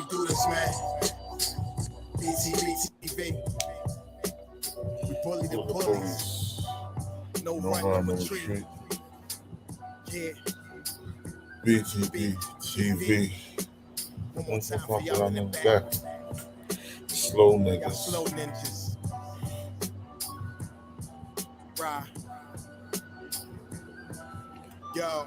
do this, man. Btbtv. We bully the bullies. No run, no retreat. Yeah. Btbtv. One more time for y'all in the back. Slow Y'all niggas. slow ninjas. Right. Yo.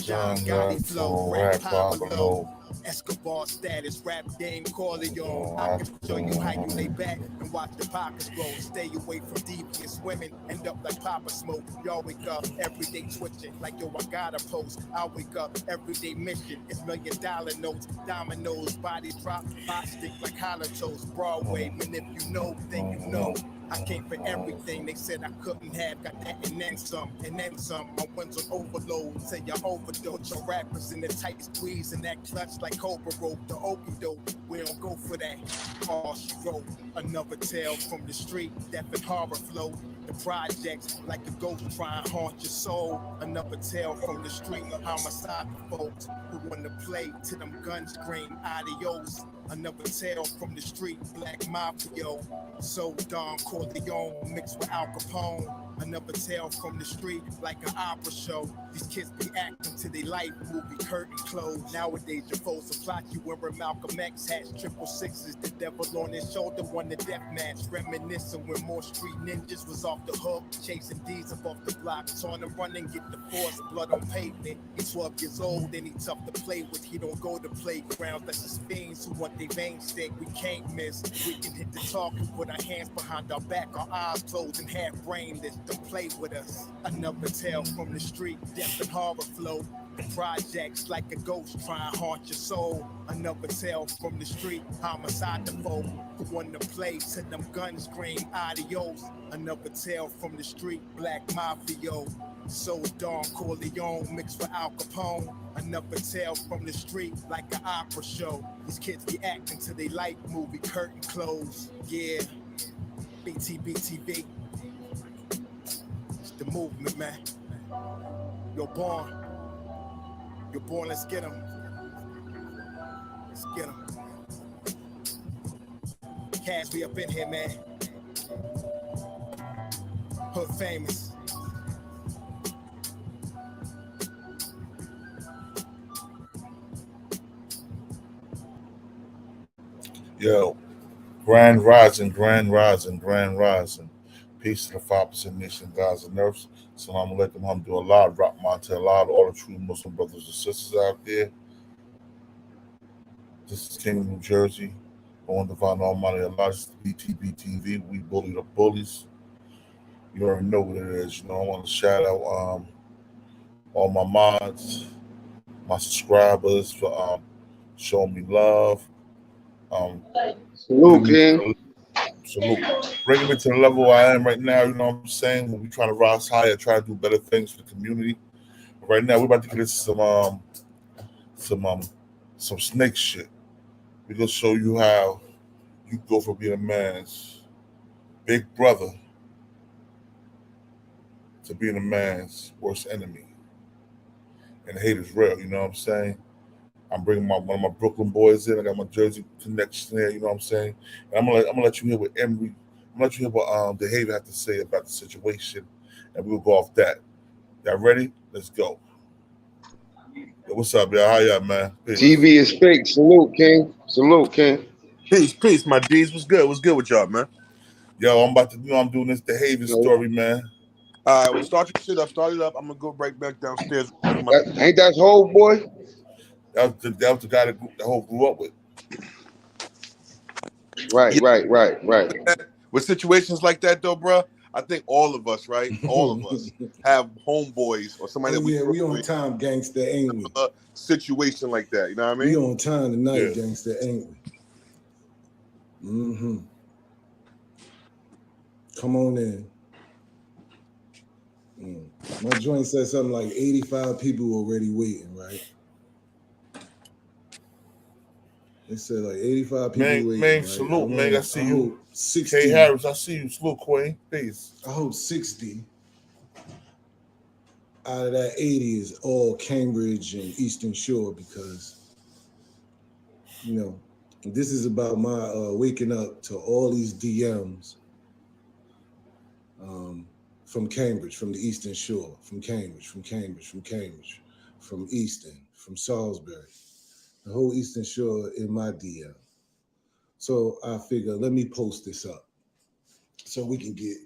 John Gotti flow, rap Pablo. Escobar status, rap game Corleone. I can show you how you lay back and watch the pockets grow. Stay away from devious women, end up like Papa Smoke. Y'all wake up every day twitching, like yo, I gotta post. I wake up everyday mission, it's $1 million notes. Dominoes, body drop, box stick like hollow toast. Broadway, man, if you know, then you know. I came for everything they said I couldn't have. Got that and then some, and then some. My ones on overload. Say y'all overdose. Your rappers in the tight squeeze and that clutch like Cobra rope. The okie doke, we don't go for that. All she wrote, another tale from the street. Death and horror flow. The projects like a ghost try and haunt your soul. Another tale from the street. Homicide folks who want to play to them guns scream adios. Another tale from the street. Black Mafia. So Don Corleone mixed with Al Capone. Another tale from the street, like an opera show. These kids be acting to their life, movie curtain closed. Nowadays, your foes will plot you wearing Malcolm X hats, 666. The devil on his shoulder won the death match. Reminiscing when more street ninjas was off the hook, chasing D's up off the block. On the run and get the force, blood on pavement. He's 12 years old and he's tough to play with. He don't go to playgrounds. That's his fiends who want their veins stick. We can't miss. We can hit the talk and put our hands behind our back, our eyes closed and half brainless. Don't play with us. Another tale from the street, death and horror flow. The projects like a ghost try and haunt your soul. Another tale from the street, homicide the foe who want to play to them guns scream adios. Another tale from the street, Black Mafia. So Don Corleone mixed with Al Capone. Another tale from the street, like an opera show. These kids be acting till they like movie curtain closed. Yeah, Btbtv. It's the movement, man. You're born. You're born, let's get 'em. Let's get 'em. Cash, we up in here, man. Hood famous. Yo, grand rising, grand rising, grand rising. Peace to the 5% nation, guys and nerfs. Salam alaikum, alhamdulillah, rahman to Allah, all the true Muslim brothers and sisters out there. This is King of New Jersey. On Divine Almighty Allah, this is Btbtv. We bully the bullies. You already know what it is. You know, I want to shout out all my mods, my subscribers for showing me love. Salute, King. Salute. Bringing me to the level I am right now, you know what I'm saying? When we trying to rise higher, try to do better things for the community. But right now, we're about to get into some snake shit. We're gonna show you how you go from being a man's big brother to being a man's worst enemy. And hate is real, you know what I'm saying? I'm bringing one of my Brooklyn boys in. I got my Jersey connection there, you know what I'm saying? And I'm gonna let you hear what Emory, I'm gonna let you hear what Dehaven had to say about the situation, and we'll go off that. Y'all ready? Let's go. Yo, what's up, y'all? How y'all, man? Peace. TV is fake. Salute, King. Salute, King. Peace, my D's. What's good? What's good with y'all, man? Yo, I'm about to, I'm doing this Dehaven story, man. All right, well, start your shit up. Start it up. I'm gonna go right back downstairs. Ain't that whole boy? That was the guy that the whole grew up with. Right. With situations like that, though, bro, I think all of us, right? All of us have homeboys or somebody that we on time, gangster, ain't we? A situation like that, you know what I mean? We on time tonight, gangster, ain't we? Mm-hmm. Come on in. My joint said something like 85 people already waiting, right? They said like 85 people waiting. Man, right? salute, man. I see you. 60. K. Harris, I see you. Salute, Queen. Peace. I hope 60 out of that 80 is all Cambridge and Eastern Shore because, you know, This is about my waking up to all these DMs from Cambridge, from the Eastern Shore, from Cambridge, from Easton, from Salisbury, the whole Eastern Shore in my DM. So I figure, let me post this up so we can get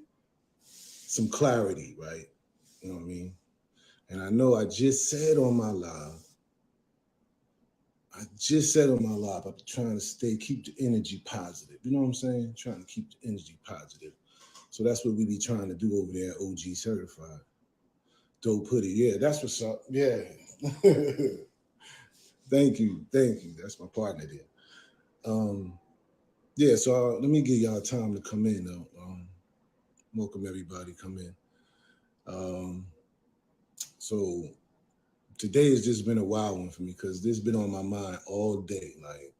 some clarity, right? You know what I mean? And I know I just said on my live, I'm trying to keep the energy positive. You know what I'm saying? Trying to keep the energy positive. So that's what we be trying to do over there at OG Certified. Dope Putty, yeah, that's what's up. Yeah. Thank you. That's my partner there. Yeah, so let me give y'all time to come in though. Welcome everybody, come in. So today has just been a wild one for me because this has been on my mind all day, like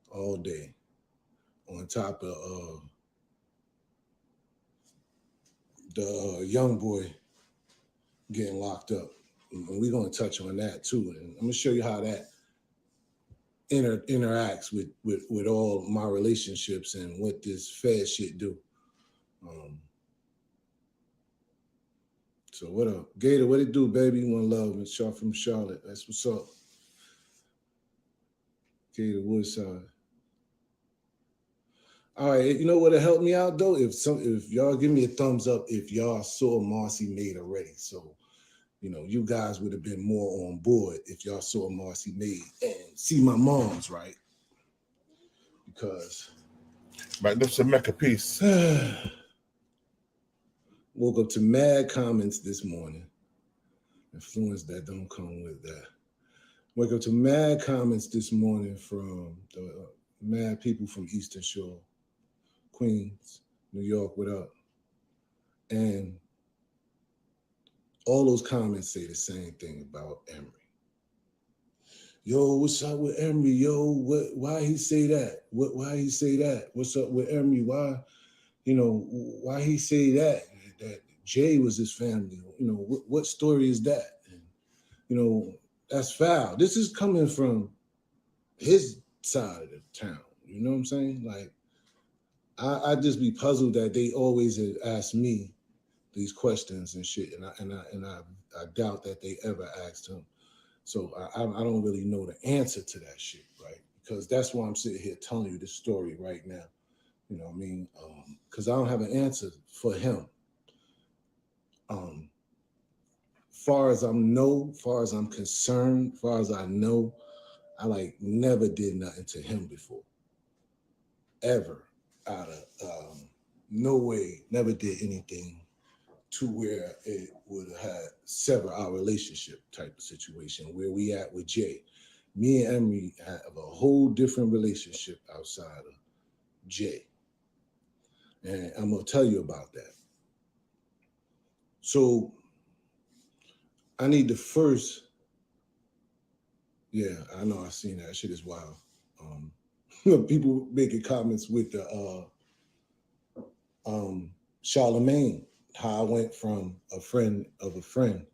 all day. On top of the young boy getting locked up. And we're gonna touch on that too. And I'm gonna show you how that interacts with all my relationships and what this Fed shit do. So what up? Gator, what it do, baby? One love and Shaw from Charlotte. That's what's up. Gator Woodside. All right, you know what'll help me out though? If y'all give me a thumbs up if y'all saw Marcy Made already. So, you know, you guys would have been more on board if y'all saw Marcy Made and see my mom's, right? Because Magnificent Mecca Peace. woke up to mad comments this morning. Influence that don't come with that. Wake up to mad comments this morning from the mad people from Eastern Shore, Queens, New York, what up? And all those comments say the same thing about Emory. Yo, what's up with Emory? Yo, why he say that? Why he say that? What's up with Emory? Why, why he say that Jay was his family? You know, what story is that? And, that's foul. This is coming from his side of the town. You know what I'm saying? Like, I just be puzzled that they always ask me these questions and shit, and I doubt that they ever asked him. So I don't really know the answer to that shit, right? Because that's why I'm sitting here telling you this story right now. You know what I mean? Because I don't have an answer for him. Far as I'm concerned, far as I know, I like never did nothing to him before. Ever. Out of no way, never did anything to where it would have severed our relationship type of situation. Where we at with Jay. Me and Emory have a whole different relationship outside of Jay. And I'm gonna tell you about that. So I need to first, yeah, I know I've seen that shit is wild. People making comments with the Charlemagne, how I went from a friend of a friend,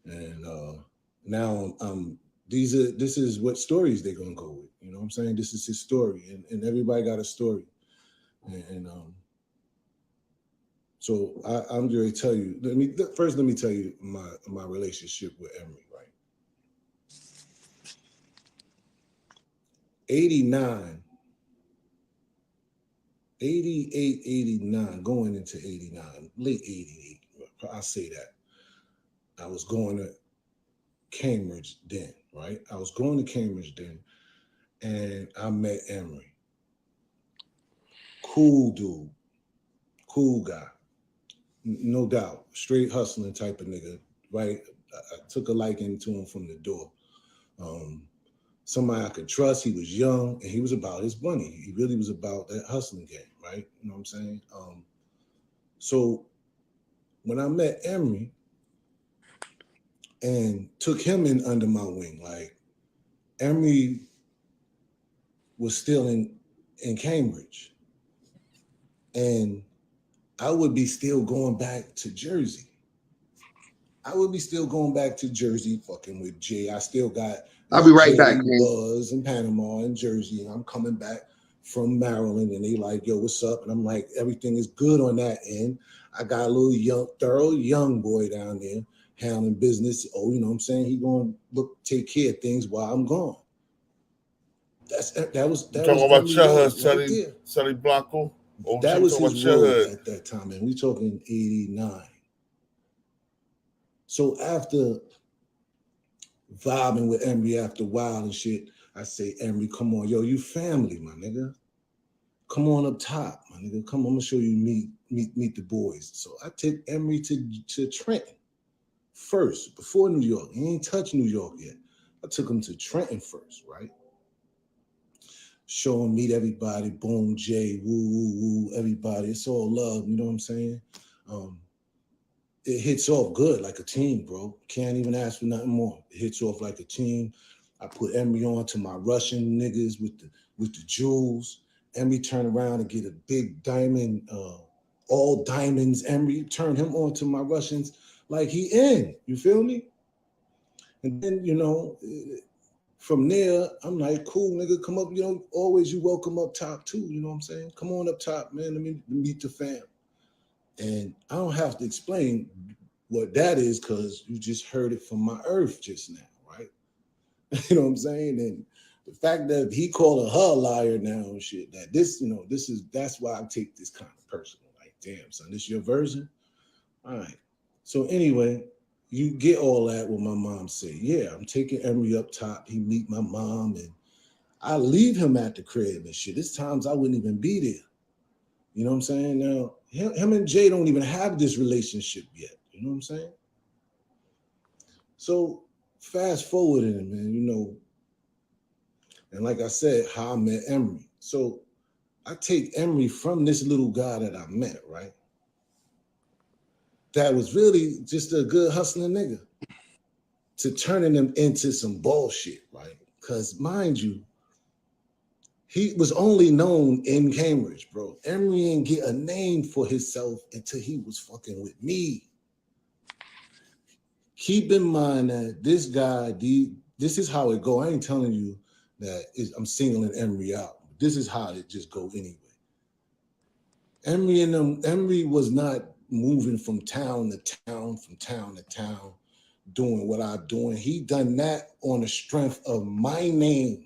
and now this is what stories they're gonna go with. You know what I'm saying? This is his story, and everybody got a story, and so I'm going to tell you. Let me tell you my relationship with Emory, right? 88, 89, going into 89, late 88, I say that. I was going to Cambridge then, right? I was going to Cambridge then, and I met Emory. Cool dude, cool guy, no doubt, straight hustling type of nigga, right? I took a liking to him from the door. Somebody I could trust. He was young and he was about his money. He really was about that hustling game, right? You know what I'm saying? So when I met Emory and took him in under my wing, like Emory was still in Cambridge. And I would be still going back to Jersey. Fucking with Jay. I still got I'll be right Jay back, King. was in Panama and Jersey, and I'm coming back from Maryland, and they like, yo, what's up? And I'm like, everything is good on that end. I got a little young, thorough young boy down there handling business. Oh, you know what I'm saying? He gonna take care of things while I'm gone. That was talking about Emery your hood, right there. Sonny Blanco. That was his your role hood. at that time, and we talking 89. So after vibing with Emory after a while and shit, I say, Emory, come on, yo, you family, my nigga. Come on up top, my nigga. Come on, I'm gonna show you meet the boys. So I take Emory to Trenton first, before New York. He ain't touched New York yet. I took him to Trenton first, right? Show him, meet everybody, boom, Jay, woo, woo, woo, everybody. It's all love, you know what I'm saying? It hits off good like a team, bro. Can't even ask for nothing more. It hits off like a team. I put Emory on to my Russian niggas with the jewels. Emory turn around and get a big diamond, all diamonds. Emory turn him on to my Russians like he in. You feel me? And then, you know, from there, I'm like, cool, nigga, come up. You know, always you welcome up top too. You know what I'm saying? Come on up top, man. Let me meet the fam. And I don't have to explain what that is because you just heard it from my earth just now, right? You know what I'm saying? And the fact that he called her a liar now and shit, that this, you know, that's why I take this kind of personal. Like, damn, son, this your version? All right. So anyway, you get all that what my mom say. Yeah, I'm taking Emory up top. He meet my mom and I leave him at the crib and shit. There's times I wouldn't even be there. You know what I'm saying? Now, him and Jay don't even have this relationship yet. You know what I'm saying? So fast forwarding, man, you know, and like I said, how I met Emory. So I take Emory from this little guy that I met, right? That was really just a good hustling nigga to turning him into some bullshit, right? Because mind you, he was only known in Cambridge, bro. Emory didn't get a name for himself until he was fucking with me. Keep in mind that this guy, this is how it go. I ain't telling you that I'm singling Emory out. This is how it just go anyway. Emory was not moving from town to town, doing what I'm doing. He done that on the strength of my name.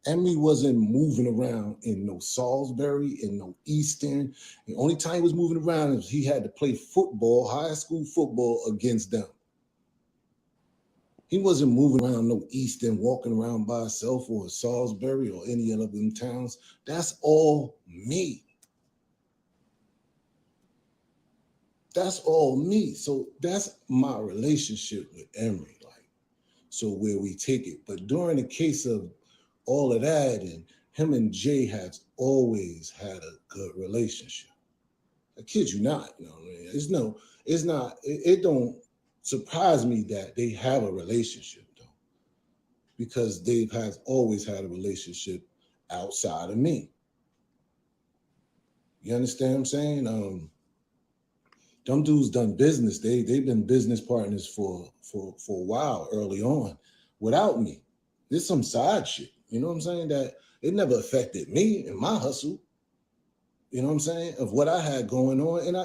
Emory wasn't moving around in no Salisbury, in no Eastern. The only time he was moving around is he had to play football, high school football against them. He wasn't moving around no Eastern, walking around by himself or Salisbury or any of them towns. That's all me. That's all me. So that's my relationship with Emory. Like, so where we take it. But during the case of all of that, and him and Jay has always had a good relationship. I kid you not. You know what I mean? It's not, it don't surprise me that they have a relationship though. Because they've always had a relationship outside of me. You understand what I'm saying? Them dudes done business. They've been business partners for a while early on without me. There's some side shit, you know what I'm saying, that it never affected me and my hustle, you know what I'm saying, of what I had going on. And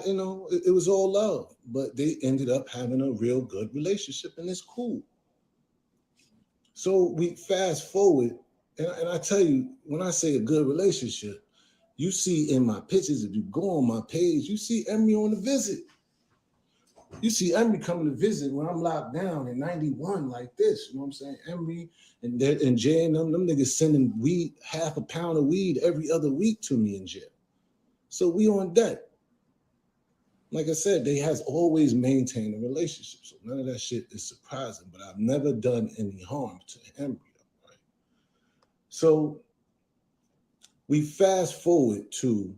it was all love, but they ended up having a real good relationship and it's cool. So we fast forward, and I tell you, when I say a good relationship, you see in my pictures, if you go on my page, you see Emory on the visit. You see Emory coming to visit when I'm locked down in 91 like this. You know what I'm saying? Emory and Jay and them niggas sending weed, half a pound of weed every other week to me in jail. So we on deck. Like I said, they has always maintained a relationship. So none of that shit is surprising, but I've never done any harm to Emory. Right? So we fast forward to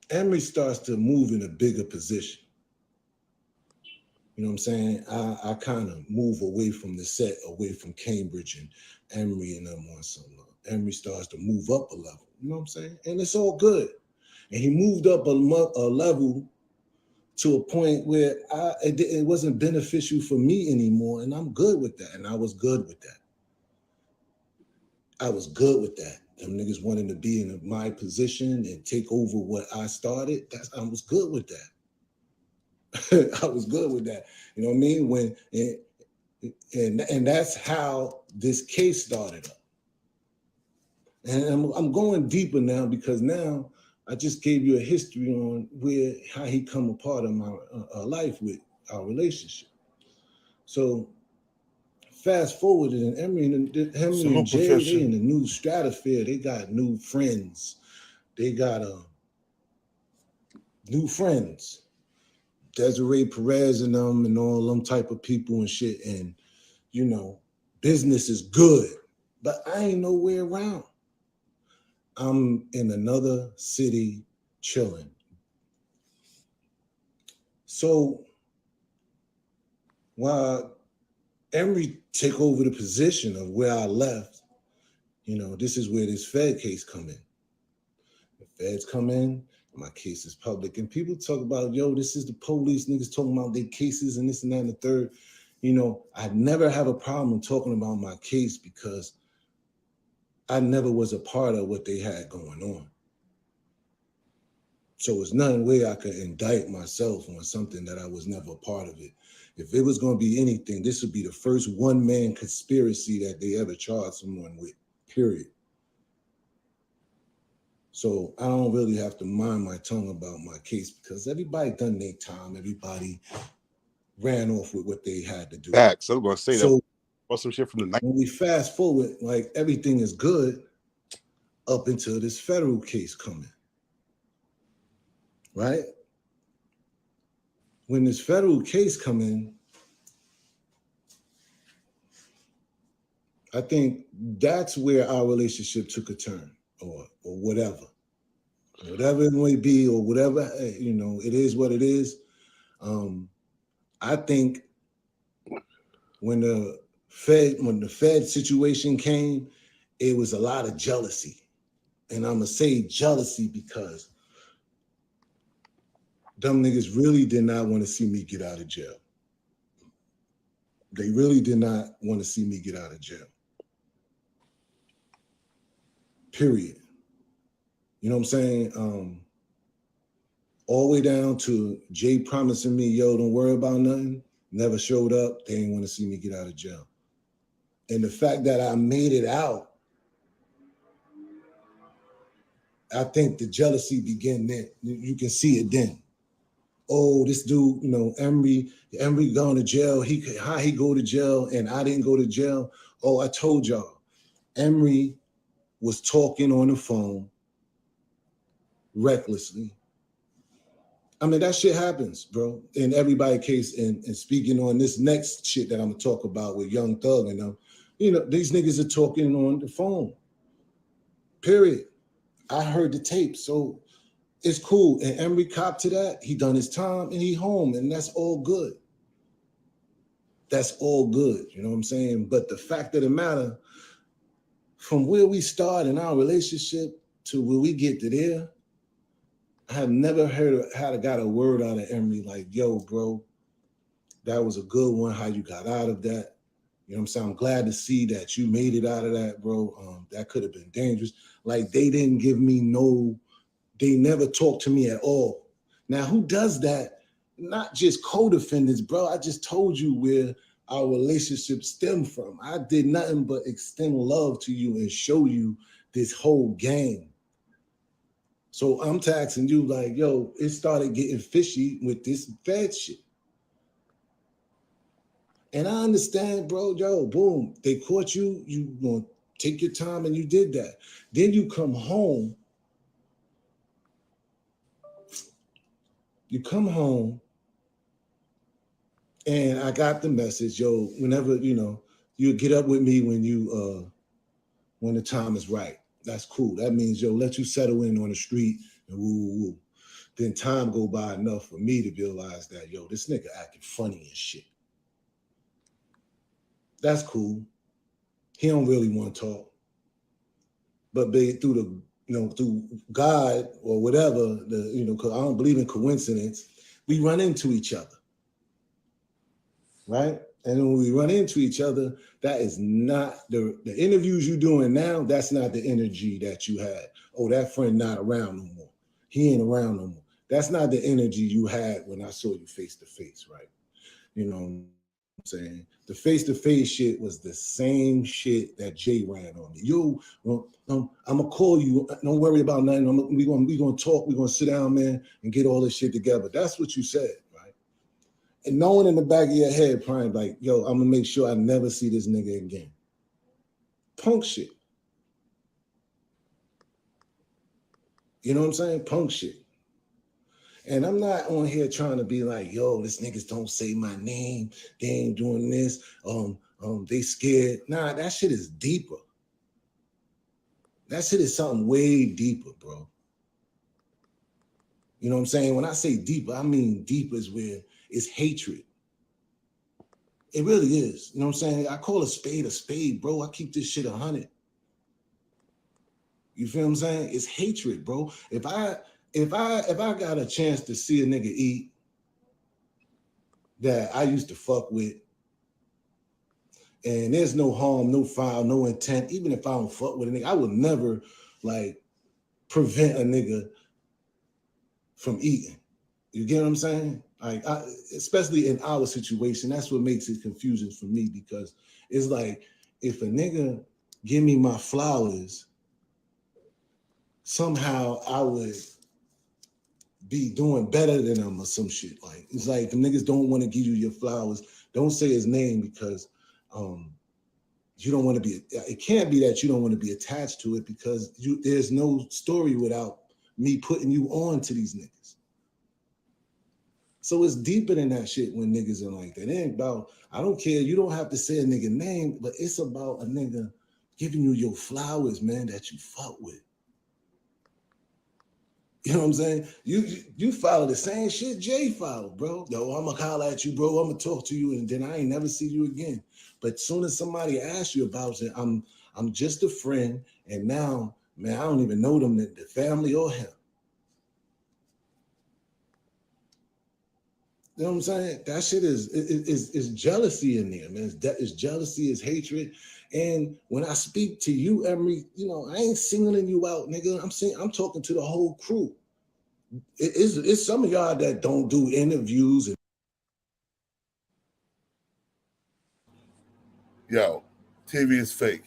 Emory starts to move in a bigger position. You know what I'm saying? I kind of move away from the set, away from Cambridge and Emory and them on some level. Emory starts to move up a level. You know what I'm saying? And it's all good. And he moved up a level to a point where it wasn't beneficial for me anymore, and I'm good with that. And I was good with that. I was good with that. Them niggas wanting to be in my position and take over what I started. I was good with that. I was good with that. You know what I mean? And that's how this case started up. And I'm going deeper now because now I just gave you a history on how he come a part of my life with our relationship. So fast forward, and Emory and Jay, they in the new stratosphere. They got new friends. They got new friends. Desiree Perez and them and all them type of people and shit. And, you know, business is good. But I ain't nowhere around. I'm in another city chilling. So while Emory take over the position of where I left, you know, this is where this Fed case come in. The feds come in, my case is public. And people talk about, yo, this is the police, niggas talking about their cases and this and that and the third. You know, I never have a problem talking about my case because I never was a part of what they had going on. So there's none way I could indict myself on something that I was never a part of it. If it was going to be anything, this would be the first one-man conspiracy that they ever charged someone with, period. So I don't really have to mind my tongue about my case because everybody done their time. Everybody ran off with what they had to do. Facts. I was going to say so that. Some shit from the night. When we fast forward, like everything is good up until this federal case coming. Right? When this federal case come in, I think that's where our relationship took a turn, or whatever. Whatever it may be, or whatever, you know, it is what it is. I think when the Fed situation came, it was a lot of jealousy. And I'm gonna say jealousy because them niggas really did not want to see me get out of jail. They really did not want to see me get out of jail. Period. You know what I'm saying? All the way down to Jay promising me, yo, don't worry about nothing. Never showed up. They didn't want to see me get out of jail. And the fact that I made it out, I think the jealousy began then. You can see it then. Oh, this dude, you know, Emory going to jail. How he go to jail and I didn't go to jail. Oh, I told y'all, Emory was talking on the phone recklessly. I mean, that shit happens, bro, in everybody's case. And speaking on this next shit that I'm gonna talk about with Young Thug and them, you know, these niggas are talking on the phone. Period. I heard the tape, so it's cool. And Emory copped to that. He done his time and he home, and that's all good. That's all good, you know what I'm saying? But the fact of the matter, from where we start in our relationship to where we get to there, I have never got a word out of Emory like, yo, bro, that was a good one, how you got out of that. You know what I'm saying? I'm glad to see that you made it out of that, bro. That could have been dangerous. Like, they didn't give me they never talked to me at all. Now, who does that? Not just co-defendants, bro. I just told you where our relationship stemmed from. I did nothing but extend love to you and show you this whole game. So I'm taxing you like, yo, it started getting fishy with this Fed shit. And I understand, bro, yo, boom, they caught you, you gonna take your time and you did that. Then you come home. You come home and I got the message, yo, whenever, you know, you get up with me when the time is right. That's cool. That means, yo, let you settle in on the street and woo. Then time go by enough for me to realize that, yo, this nigga acting funny and shit. That's cool. He don't really want to talk. But through God or whatever, because I don't believe in coincidence, we run into each other, right? And when we run into each other, that is not the interviews you're doing now. That's not the energy that you had. Oh, that friend not around no more. He ain't around no more. That's not the energy you had when I saw you face to face, right? You know what I'm saying? The face-to-face shit was the same shit that Jay ran on me. Yo, I'm gonna call you. Don't worry about nothing. We gonna talk. We gonna sit down, man, and get all this shit together. That's what you said, right? And knowing in the back of your head, probably like, yo, I'm gonna make sure I never see this nigga again. Punk shit. You know what I'm saying? Punk shit. And I'm not on here trying to be like, yo, this niggas don't say my name. They ain't doing this. They scared. Nah, that shit is deeper. That shit is something way deeper, bro. You know what I'm saying? When I say deeper, I mean deeper is where it's hatred. It really is. You know what I'm saying? I call a spade, bro. I keep this shit 100. You feel what I'm saying? It's hatred, bro. If I got a chance to see a nigga eat that I used to fuck with, and there's no harm, no foul, no intent, even if I don't fuck with a nigga, I would never like prevent a nigga from eating. You get what I'm saying? Like, especially in our situation, that's what makes it confusing for me, because it's like, if a nigga give me my flowers, somehow I would be doing better than him or some shit. Like, it's like the niggas don't want to give you your flowers. Don't say his name because you don't want to be. It can't be that you don't want to be attached to it, because there's no story without me putting you on to these niggas. So it's deeper than that shit when niggas are like that. It ain't about, I don't care, you don't have to say a nigga name, but it's about a nigga giving you your flowers, man, that you fuck with. You know what I'm saying? You follow the same shit Jay followed, bro. Yo, I'm gonna holler at you, bro. I'm gonna talk to you, and then I ain't never see you again. But as soon as somebody asks you about it, I'm just a friend, and now, man, I don't even know them, the family or him. You know what I'm saying? That shit is jealousy in there, man. It's jealousy, it's hatred. And when I speak to you, Emory, you know, I ain't singling you out, nigga. I'm talking to the whole crew. It's some of y'all that don't do interviews. Yo, TV is fake.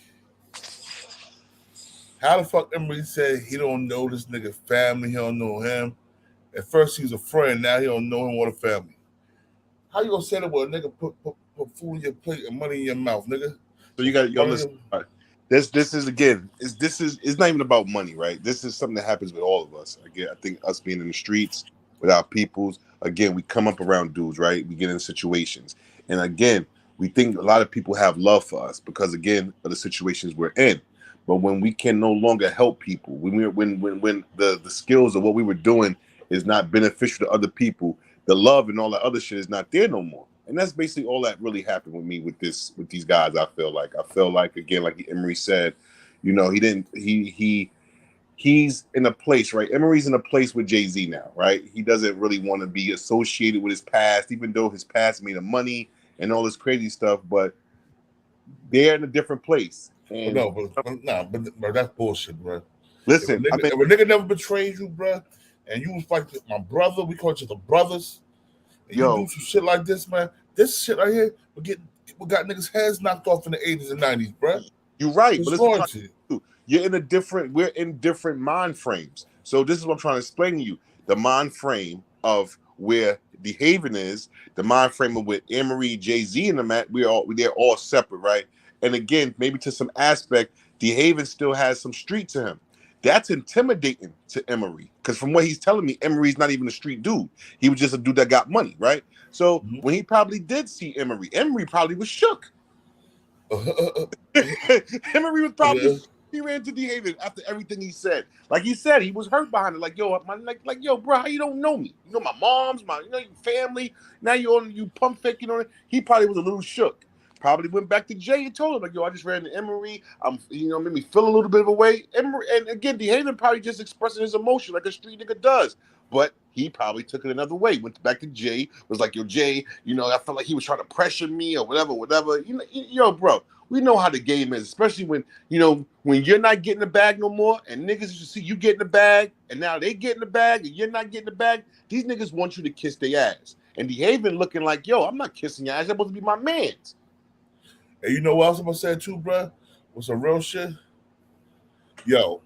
How the fuck Emory said he don't know this nigga family, he don't know him? At first he was a friend, now he don't know him or the family. How you gonna say that with a nigga put food in your plate and money in your mouth, nigga? So you got, yo, listen. Right. This is again. It's not even about money, right? This is something that happens with all of us. Again, I think us being in the streets with our peoples. Again, we come up around dudes, right? We get in situations, and again, we think a lot of people have love for us because, again, of the situations we're in. But when we can no longer help people, when the skills of what we were doing is not beneficial to other people, the love and all that other shit is not there no more. And that's basically all that really happened with me with these guys. I feel like again, like Emory said, you know, he's in a place, right? Emory's in a place with Jay-Z now, right? He doesn't really want to be associated with his past, even though his past made him money and all this crazy stuff, but they're in a different place. And but that's bullshit, bro. Listen, if a nigga never betrayed you, bro, and you was like my brother, we call each other brothers, and you do some shit like this, man. This shit right here, we got niggas' heads knocked off in the 80s and 90s, bro. You're right, but we're in different mind frames. So this is what I'm trying to explain to you. The mind frame of where Dehaven is, the mind frame of where Emory, Jay-Z and them at, they're all separate, right? And again, maybe to some aspect, Dehaven still has some street to him. That's intimidating to Emory, because from what he's telling me, Emory's not even a street dude. He was just a dude that got money, right? So when he probably did see Emory probably was shook. Emory was probably he ran to Dehaven after everything he said. Like he said, he was hurt behind it. Like, yo, yo, bro, how you don't know me? You know my mom's, your family. Now you pump fake, He probably was a little shook. Probably went back to Jay and told him, like, yo, I just ran to Emory. Made me feel a little bit of a way. Emory, and again, Dehaven probably just expressing his emotion like a street nigga does. but he probably took it another way. Went back to Jay, was like, yo, Jay, you know, I felt like he was trying to pressure me or whatever. You know, yo, bro, we know how the game is, especially when, you know, when you're not getting the bag no more and niggas used to see you getting the bag and now they getting the bag and you're not getting the bag. These niggas want you to kiss their ass. And Dehaven looking like, yo, I'm not kissing your ass. That's supposed to be my man's. And you know what else I'm gonna say too, bro? With some real shit? Yo,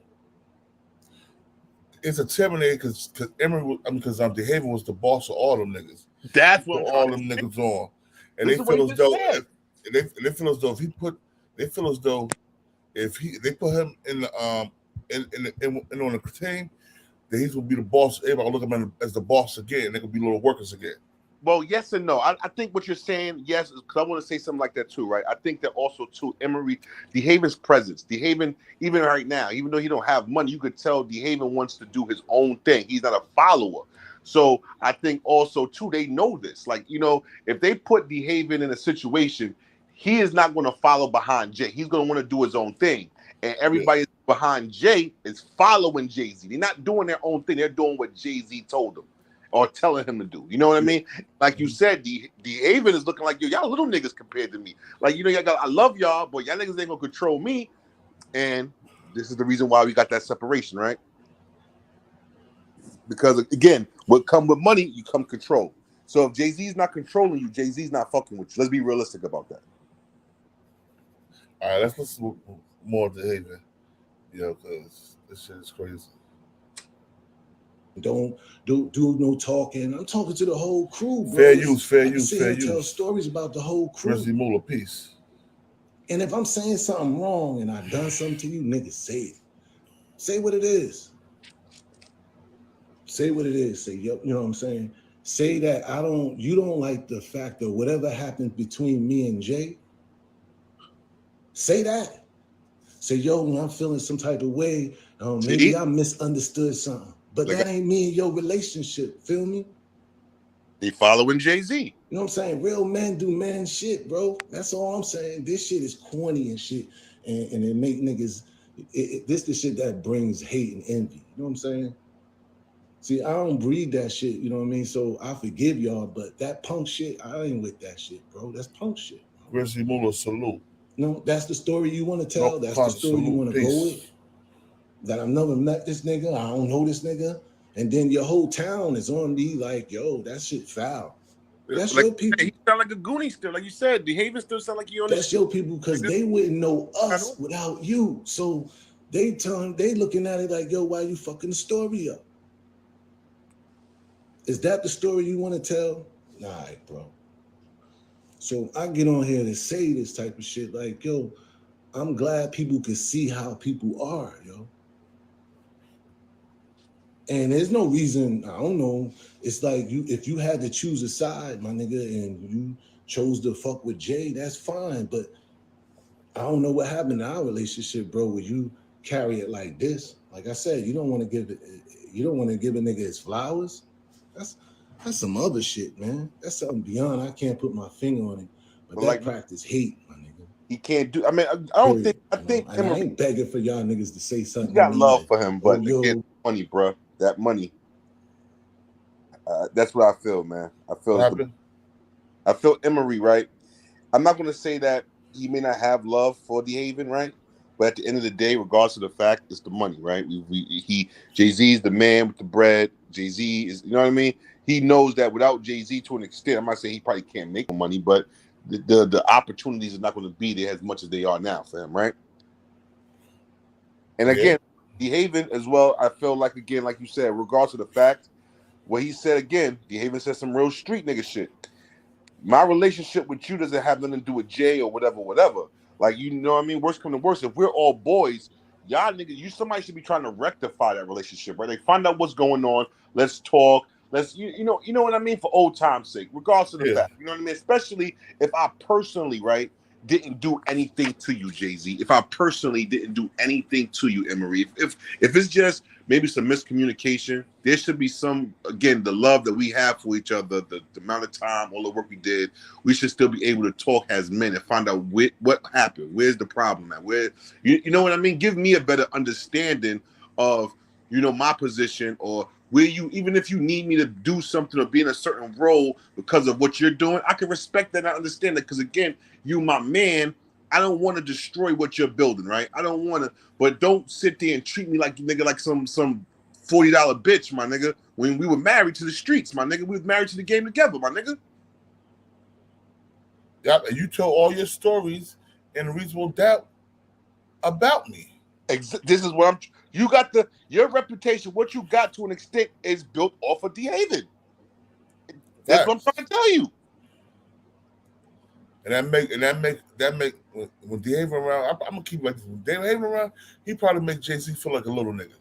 it's intimidating because Emory, because Dehaven was the boss of all them niggas. That's what all them niggas on, and Listen they feel as though they feel as though if he put, they feel as though if they put him in the in on the team, then he's gonna be the boss. Everybody will look at him as the boss again. They gonna be little workers again. Well, yes and no. I think what you're saying, yes, because I want to say something like that too, right? I think that also too, Emory, Dehaven's presence. Dehaven, even right now, even though he don't have money, you could tell Dehaven wants to do his own thing. He's not a follower. So I think also too, they know this. Like, you know, if they put Dehaven in a situation, he is not going to follow behind Jay. He's going to want to do his own thing. And everybody behind Jay is following Jay-Z. They're not doing their own thing. They're doing what Jay-Z told them or telling him to do. You know what I mean? Like you said, Dehaven is looking like, yo, y'all little niggas compared to me. Like, you know, I love y'all, but y'all niggas ain't gonna control me. And this is the reason why we got that separation, right? Because again, what come with money, you come control. So if Jay-Z's not controlling you, Jay-Z's not fucking with you. Let's be realistic about that. All right, let's listen more to Dehaven. Yo, because this shit is crazy. Don't do no talking. I'm talking to the whole crew, bro. Fair use. Tell stories about the whole crew. Grizzly Moolah, peace. And if I'm saying something wrong and I've done something to you, niggas, say it. Say what it is. Say what it is. Say, yo, you know what I'm saying? Say that you don't like the fact that whatever happened between me and Jay. Say that. Say, yo, when I'm feeling some type of way, maybe I misunderstood something. But that ain't me and your relationship, feel me? They following Jay-Z. You know what I'm saying? Real men do man shit, bro. That's all I'm saying. This shit is corny and shit. And it make niggas, this the shit that brings hate and envy. You know what I'm saying? See, I don't breed that shit, you know what I mean? So I forgive y'all, but that punk shit, I ain't with that shit, bro. That's punk shit. Grizzly Moolah, salute. No, that's the story you want to tell. That's the story you want to go with. That I've never met this nigga, I don't know this nigga, and then your whole town is on me like, yo, that shit foul. That's like, your people. He sound like a Goonie still, like you said. Dehaven still sound like you on. That's your people because they wouldn't know us without you. So they looking at it like, yo, why you fucking the story up? Is that the story you want to tell? Nah, bro. So I get on here to say this type of shit like, yo, I'm glad people can see how people are, yo. And there's no reason, I don't know. It's like if you had to choose a side, my nigga, and you chose to fuck with Jay, that's fine. But I don't know what happened in our relationship, bro, where you carry it like this. Like I said, you don't want to give a nigga his flowers. That's some other shit, man. That's something beyond. I can't put my finger on it. But that practice hate, my nigga. He can't do. I mean, I don't think. I think. And I ain't begging for y'all niggas to say something. You got love for him, but again, money, bro. That money. That's what I feel, man. I feel Emory, right? I'm not gonna say that he may not have love for Dehaven, right? But at the end of the day, regardless of the fact, it's the money, right? Jay-Z is the man with the bread. Jay-Z is, you know what I mean? He knows that without Jay-Z, to an extent, I'm not saying he probably can't make money, but the opportunities are not going to be there as much as they are now for him, right? And again, Dehaven as well, I feel like, again, like you said, regardless of the fact, what he said again, Dehaven said some real street nigga shit. My relationship with you doesn't have nothing to do with Jay or whatever. Like, you know what I mean? Worst come to worst, if we're all boys, y'all niggas, somebody should be trying to rectify that relationship, right? They find out what's going on. Let's talk. Let's, you know what I mean? For old time's sake, regardless of the fact, you know what I mean? Especially if I personally, right, didn't do anything to you, Jay-Z. If I personally didn't do anything to you, Emory. If it's just maybe some miscommunication, there should be some, again, the love that we have for each other, the amount of time, all the work we did, we should still be able to talk as men and find out what happened. Where's the problem at? Where, you know what I mean? Give me a better understanding of, you know, my position, or where you, even if you need me to do something or be in a certain role because of what you're doing, I can respect that and I understand that. Because again, you my man, I don't want to destroy what you're building, right? I don't want to, but don't sit there and treat me like nigga, like some $40 bitch, my nigga. When we were married to the streets, my nigga, we was married to the game together, my nigga. Yeah, and you told all your stories in reasonable doubt about me. This is what I'm. You got your reputation. What you got to an extent is built off of Dehaven. That's what I'm trying to tell you. And that make when Dehaven around, I'm gonna keep like this. When Dehaven around, he probably make Jay-Z feel like a little nigga.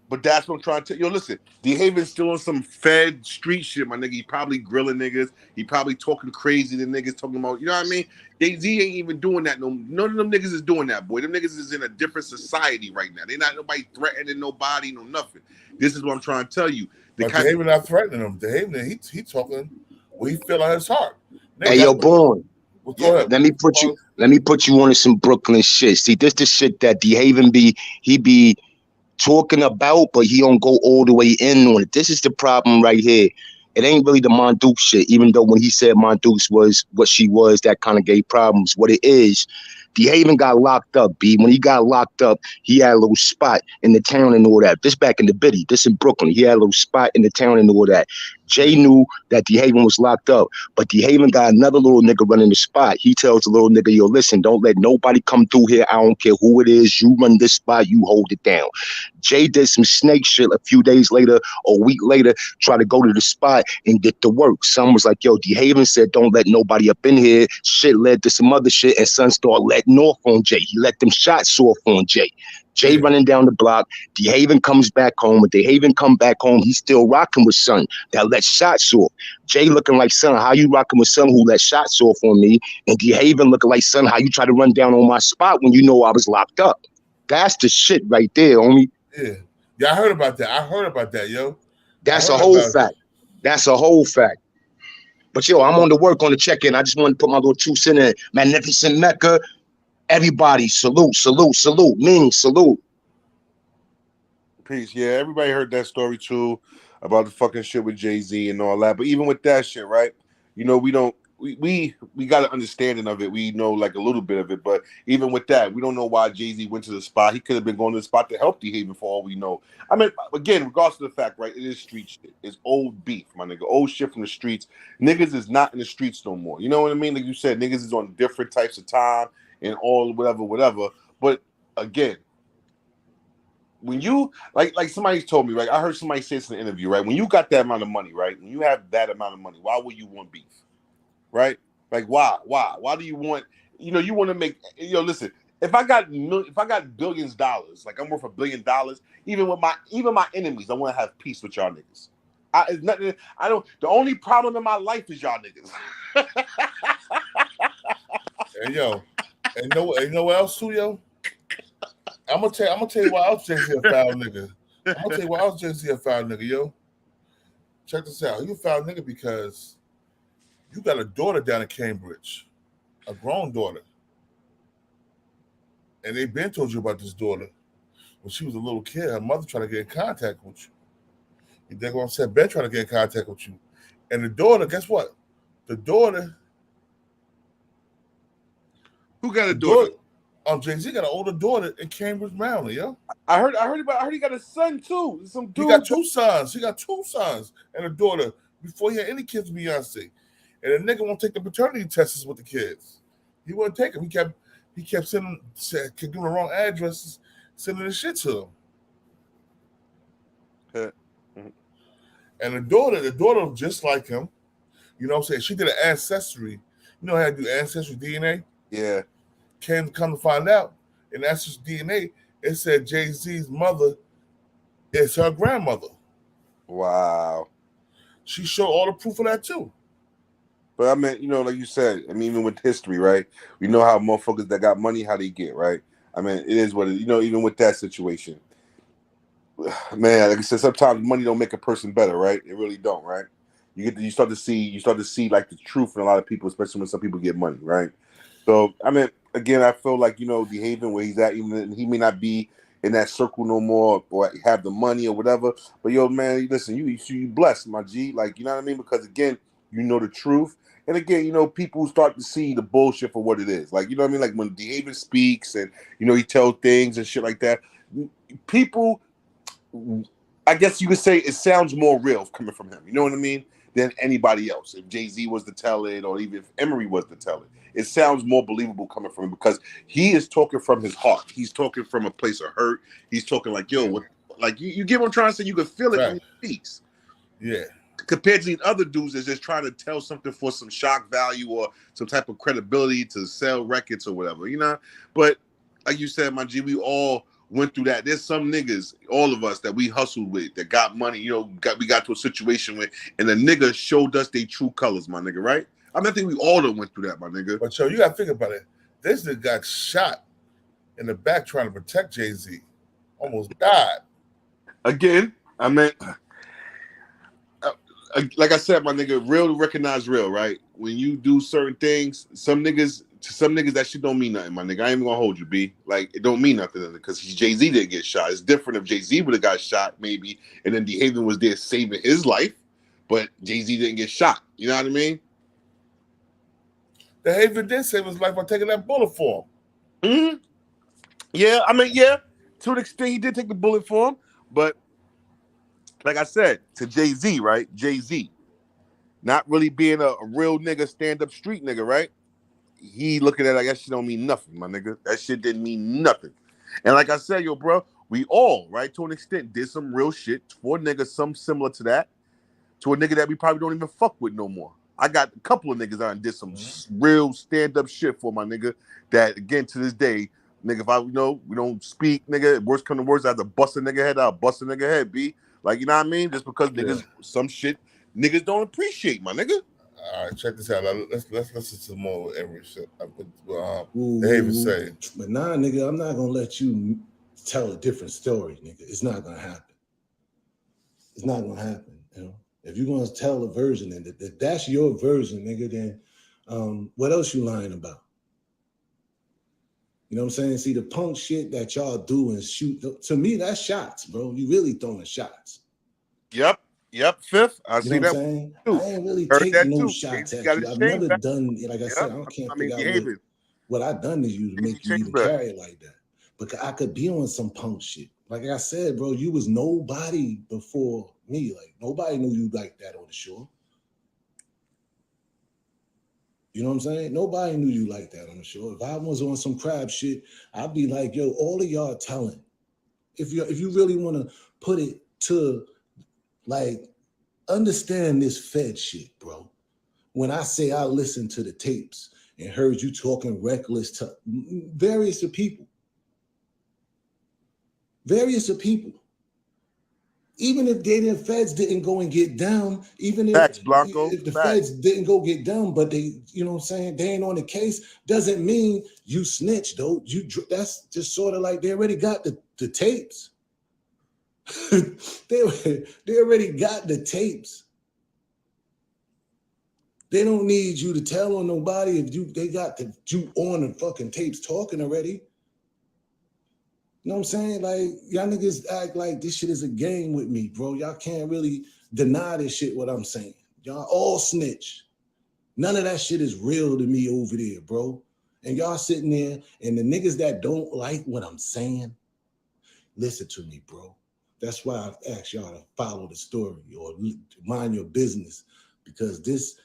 But that's what I'm trying to tell you. Yo, listen, Dehaven's still on some fed street shit, my nigga. He probably grilling niggas. He probably talking crazy to niggas, talking about, you know what I mean? Jay-Z ain't even doing that. None of them niggas is doing that, boy. Them niggas is in a different society right now. They not nobody threatening nobody, no nothing. This is what I'm trying to tell you. But Dehaven not threatening him. Dehaven, he talking what he feel on his heart. Nigga, hey, yo, Born. Let me put you on some Brooklyn shit. See, this the shit that Dehaven he be talking about, but he don't go all the way in on it. This is the problem right here. It ain't really the Monduke shit, even though when he said Monduke's was what she was, that kind of gave problems. What it is, Dehaven got locked up, B. When he got locked up, he had a little spot in the town and all that. This back in the Biddy, this in Brooklyn. He had a little spot in the town and all that. Jay knew that Dehaven was locked up, but Dehaven got another little nigga running the spot. He tells the little nigga, yo, listen, don't let nobody come through here. I don't care who it is. You run this spot, you hold it down. Jay did some snake shit a few days later or a week later, try to go to the spot and get to work. Son was like, yo, Dehaven said, don't let nobody up in here. Shit led to some other shit, and son started letting off on Jay. He let them shots off on Jay. Jay running down the block. Dehaven comes back home. When Dehaven come back home, he's still rocking with son that let shots off. Jay looking like, son, how you rocking with son who let shots off on me? And Dehaven looking like, son, how you try to run down on my spot when you know I was locked up? That's the shit right there, homie. Yeah, I heard about that. Yo. That's a whole fact. That's a whole fact. But yo, I'm on the work on the check-in. I just want to put my little 2 cents in. Magnificent Mecca. Everybody, salute, salute, salute. Ming, salute. Peace. Yeah, everybody heard that story too about the fucking shit with Jay-Z and all that. But even with that shit, right? You know, we got an understanding of it. We know like a little bit of it, but even with that, we don't know why Jay-Z went to the spot. He could have been going to the spot to help Dehaven for all we know. I mean, again, regardless of the fact, right? It is street shit. It's old beef, my nigga. Old shit from the streets. Niggas is not in the streets no more. You know what I mean? Like you said, niggas is on different types of time and all whatever. But again, when you like somebody told me, right? I heard somebody say this in an interview, right? When you got that amount of money, right? When you have that amount of money, why would you want beef? Right? Like why? Why do you want, you know, you want to make, you know, listen, if I got billions of dollars, like I'm worth $1 billion, even my enemies, I want to have peace with y'all niggas. The only problem in my life is y'all niggas. Hey yo, and you know what else too, yo? I'm gonna tell you why else Jay-Z a foul nigga. I'm gonna tell you why else Jay-Z a foul nigga, yo. Check this out. You a foul nigga because you got a daughter down in Cambridge, a grown daughter. And they been told you about this daughter. When she was a little kid, her mother tried to get in contact with you. You think what I'm saying? Ben tried to get in contact with you. And the daughter, guess what? The daughter. Who got a daughter? Jay-Z got an older daughter in Cambridge, Maryland, yo. I heard he got a son too. Some dude. He got 2 sons. He got 2 sons and a daughter before he had any kids with Beyonce. And the nigga won't take the paternity tests with the kids. He wouldn't take them. He kept giving the wrong addresses, sending the shit to him. And the daughter was just like him. You know what I'm saying? She did an ancestry. You know how to do ancestry DNA? Yeah. Come to find out, in ancestry DNA, it said Jay-Z's mother is her grandmother. Wow. She showed all the proof of that too. But I mean, you know, like you said, I mean, even with history, right? We know how motherfuckers that got money, how they get, right? I mean, it is what it is. You know, even with that situation. Man, like I said, sometimes money don't make a person better, right? It really don't, right? You start to see like the truth in a lot of people, especially when some people get money, right? So I mean, again, I feel like, you know, Dehaven, where he's at, even he may not be, in that circle no more, or have the money or whatever. But yo, man, listen, you blessed, my G. Like, you know what I mean? Because again, you know the truth. And again, you know, people start to see the bullshit for what it is. Like, you know what I mean? Like when Dehaven speaks and, you know, he tells things and shit like that, people, I guess you could say it sounds more real coming from him. You know what I mean? Than anybody else. If Jay-Z was to tell it, or even if Emory was to tell it, it sounds more believable coming from him because he is talking from his heart. He's talking from a place of hurt. He's talking like, yo, what, like you get what I'm trying to say? You can feel it when he speaks. Yeah. Compared to these other dudes that's just trying to tell something for some shock value or some type of credibility to sell records or whatever, you know? But like you said, my G, we all went through that. There's some niggas, all of us, that we hustled with, that got money, you know, we got to a situation where, and the nigga showed us their true colors, my nigga, right? I mean, I think we all done went through that, my nigga. But yo, you gotta think about it. This nigga got shot in the back trying to protect Jay-Z. Almost died. Again, I mean, like I said, my nigga, real to recognize real, right? When you do certain things, some niggas that shit don't mean nothing, my nigga. I ain't even gonna hold you, B. Like, it don't mean nothing because Jay-Z didn't get shot. It's different if Jay-Z would have got shot, maybe, and then Dehaven was there saving his life, but Jay-Z didn't get shot. You know what I mean? Dehaven did save his life by taking that bullet for him. Mm-hmm. Yeah, I mean, yeah, to an extent he did take the bullet for him, but like I said, to Jay-Z, right? Jay-Z, not really being a real nigga, stand-up street nigga, right? He looking at it like that shit don't mean nothing, my nigga. That shit didn't mean nothing. And like I said, yo, bro, we all, right, to an extent, did some real shit for a nigga, some similar to that, to a nigga that we probably don't even fuck with no more. I got a couple of niggas that did some real stand-up shit for my nigga that, again, to this day, nigga, if I, you know, we don't speak, nigga, worst come to worst, I have to bust a nigga head out, bust a nigga head, B. Like, you know what I mean? Just because niggas, some shit niggas don't appreciate, my nigga. All right, check this out. Let's listen to more Emory shit. Dehaven say. But nah, nigga, I'm not gonna let you tell a different story, nigga. It's not gonna happen. It's not gonna happen. You know, if you're gonna tell a version and that's your version, nigga, then what else you lying about? You know what I'm saying? See, the punk shit that y'all do and shoot, to me, that's shots, bro. You really throwing shots. Yep, Fifth. I see that. I ain't really taking no shots at you. I've never done, like I said, I can't figure out what I done to you to make you even carry it like that. But I could be on some punk shit. Like I said, bro, you was nobody before me. Like, nobody knew you like that on the shore. You know what I'm saying? Nobody knew you like that on the show. If I was on some crab shit, I'd be like, yo, all of y'all telling. If you really want to put it to, like, understand this Fed shit, bro. When I say I listened to the tapes and heard you talking reckless to various of people. Even if feds didn't go and get down, even if the feds didn't go get down, but they, you know what I'm saying, they ain't on the case, doesn't mean you snitch, though. That's just sort of like they already got the tapes. they already got the tapes. They don't need you to tell on nobody if they got you on the fucking tapes talking already. You know what I'm saying? Like, y'all niggas act like this shit is a game with me, bro. Y'all can't really deny this shit, what I'm saying. Y'all all snitch. None of that shit is real to me over there, bro. And y'all sitting there, and the niggas that don't like what I'm saying, listen to me, bro. That's why I've asked y'all to follow the story or mind your business. Because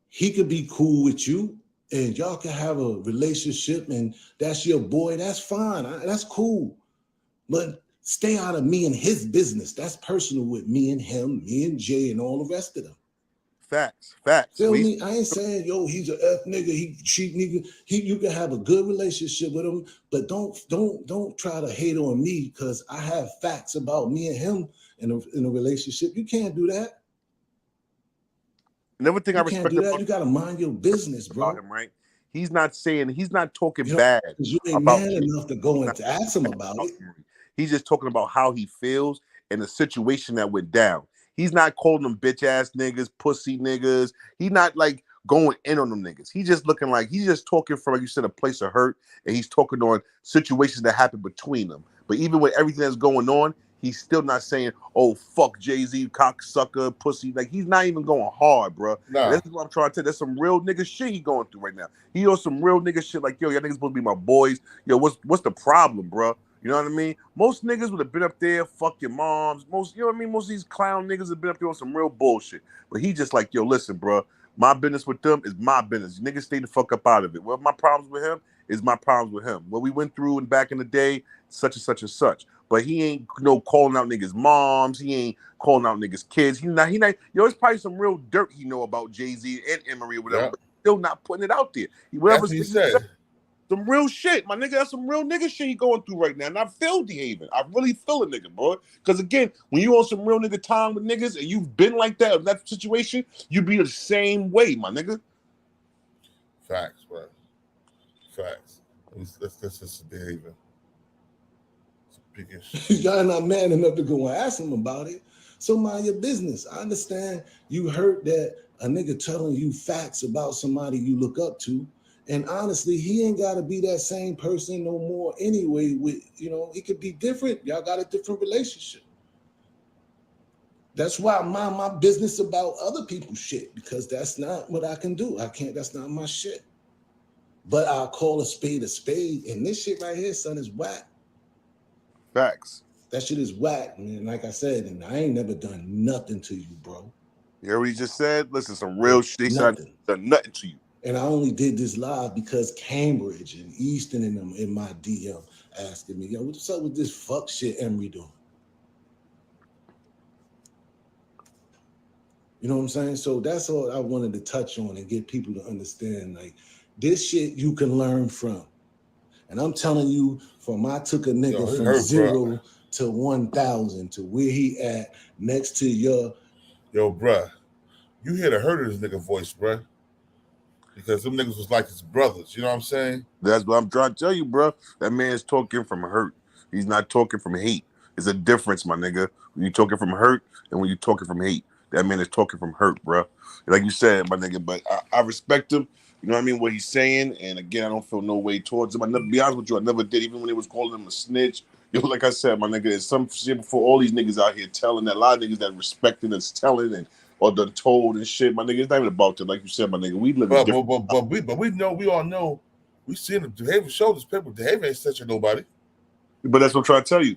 he could be cool with you, and y'all can have a relationship, and that's your boy, that's fine. That's cool. But stay out of me and his business. That's personal with me and him, me and Jay, and all the rest of them. Facts. Feel me? I ain't saying, yo, he's an F nigga, he cheat nigga. You can have a good relationship with him, but don't try to hate on me because I have facts about me and him in a relationship. You can't do that. And everything I respect about you gotta mind your business, bro. About him, right? He's not talking bad. You ain't man enough to go and to ask him about it. He's just talking about how he feels and the situation that went down. He's not calling them bitch ass niggas, pussy niggas. He's not like going in on them niggas. He's just talking from, like you said, a place of hurt, and he's talking on situations that happened between them. But even with everything that's going on, he's still not saying, "Oh, fuck Jay-Z, cocksucker, pussy." Like, he's not even going hard, bro. Nah. And this is what I'm trying to tell you. There's some real nigga shit he going through right now. He on some real nigga shit like, yo, y'all niggas supposed to be my boys. Yo, what's the problem, bro? You know what I mean? Most niggas would have been up there, fuck your moms. Most, you know what I mean? Most of these clown niggas have been up there on some real bullshit. But he just like, yo, listen, bro. My business with them is my business. Niggas stay the fuck up out of it. Well, my problems with him is my problems with him. What we went through and back in the day, such and such and such. But he ain't calling out niggas' moms. He ain't calling out niggas' kids. He not. Yo, it's probably some real dirt he know about Jay-Z and Emory or whatever. But still not putting it out there. That's what he said. Some real shit, my nigga. That's some real nigga shit he going through right now. And I feel Dehaven. I really feel a nigga, bro. Because again, when you on some real nigga time with niggas and you've been like that in that situation, you be the same way, my nigga. Facts, bro. Facts. Let's listen to Dehaven. Y'all not man enough to go and ask him about it. So mind your business. I understand you heard that a nigga telling you facts about somebody you look up to. And honestly, he ain't got to be that same person no more anyway. With, you know, it could be different. Y'all got a different relationship. That's why I mind my business about other people's shit, because that's not what I can do. I can't, that's not my shit. But I'll call a spade, and this shit right here, son, is whack. Facts. That shit is whack, man. Like I said, and I ain't never done nothing to you, bro. You heard what he just said? Listen, some real shit. Nothing. Done nothing to you. And I only did this live because Cambridge and Easton and them in my DM asking me, yo, what's up with this fuck shit Emory doing? You know what I'm saying? So that's all I wanted to touch on and get people to understand. Like, this shit you can learn from. And I'm telling you, I took a nigga from 0 to 1,000 to where he at next to your... Yo, bruh, you hear the hurt of this nigga voice, bruh. Because them niggas was like his brothers, you know what I'm saying? That's what I'm trying to tell you, bro. That man's talking from hurt. He's not talking from hate. There's a difference, my nigga. When you talking from hurt and when you talking from hate. That man is talking from hurt, bro. Like you said, my nigga, but I respect him. You know what I mean? What he's saying. And again, I don't feel no way towards him. Be honest with you, I never did, even when they was calling him a snitch. Yo, like I said, my nigga, there's some shit for all these niggas out here telling that. A lot of niggas that respecting and telling and or done told and shit. My nigga, it's not even about that. Like you said, my nigga, we live in different. But we all know, we seen him. Dehaven showed this paper. Dehaven ain't such a nobody. But that's what I'm trying to tell you.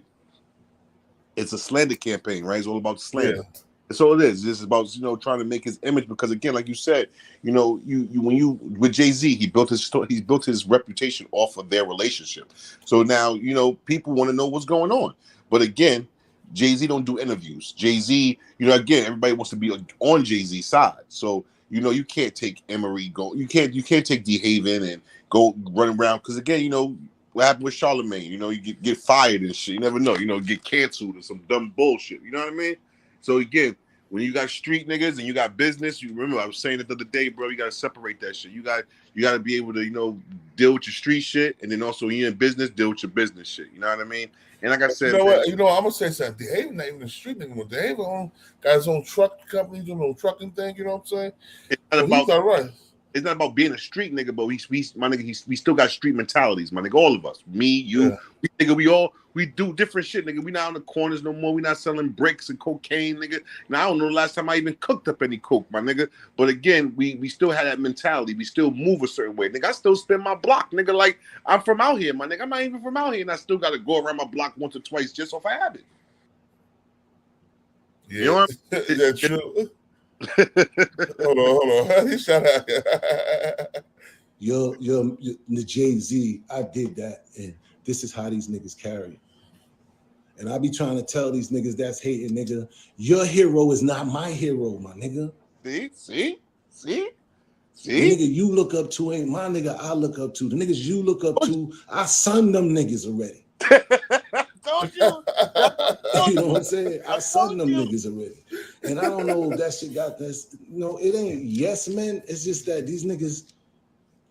It's a slander campaign, right? It's all about slander. Yeah. That's all it is. It's about, you know, trying to make his image, because again, like you said, you know, when you with Jay-Z, he built his reputation off of their relationship. So now, you know, people want to know what's going on. But again, Jay-Z don't do interviews. Jay-Z, you know, again, everybody wants to be on Jay-Z's side. So, you know, you can't take Emory, you can't take Dehaven and go run around, because again, you know, what happened with Charlemagne, you know, you get fired and shit. You never know, you know, get canceled or some dumb bullshit. You know what I mean? So again, when you got street niggas and you got business, you remember I was saying it the other day, bro, you gotta separate that shit. You gotta be able to, you know, deal with your street shit, and then also when you're in business, deal with your business shit. You know what I mean? And like I said, you know what? You know, I'm gonna say something. Dehaven not even a street nigga. Dehaven got his own truck company, doing his own trucking thing. You know what I'm saying? It's not about, he's all right. It's not about being a street nigga, but we my nigga, we still got street mentalities, my nigga. All of us, me, you, yeah. We do different shit, nigga. We not on the corners no more. We not selling bricks and cocaine, nigga. Now I don't know the last time I even cooked up any coke, my nigga. But again, we still had that mentality. We still move a certain way, nigga. I still spin my block, nigga. Like I'm from out here, my nigga. I'm not even from out here, and I still got to go around my block once or twice just off a habit. Yeah, you know what I mean? That's true. hold on. He shot out. Yo, the Jay-Z, I did that, and this is how these niggas carry. And I be trying to tell these niggas that's hating, nigga, your hero is not my hero, my nigga. See? The nigga you look up to ain't my nigga I look up to. The niggas you look up to, I son them niggas already. Don't you? You know what I'm saying? I son them niggas already. And I don't know if that shit got this. No, it ain't yes, man. It's just that these niggas,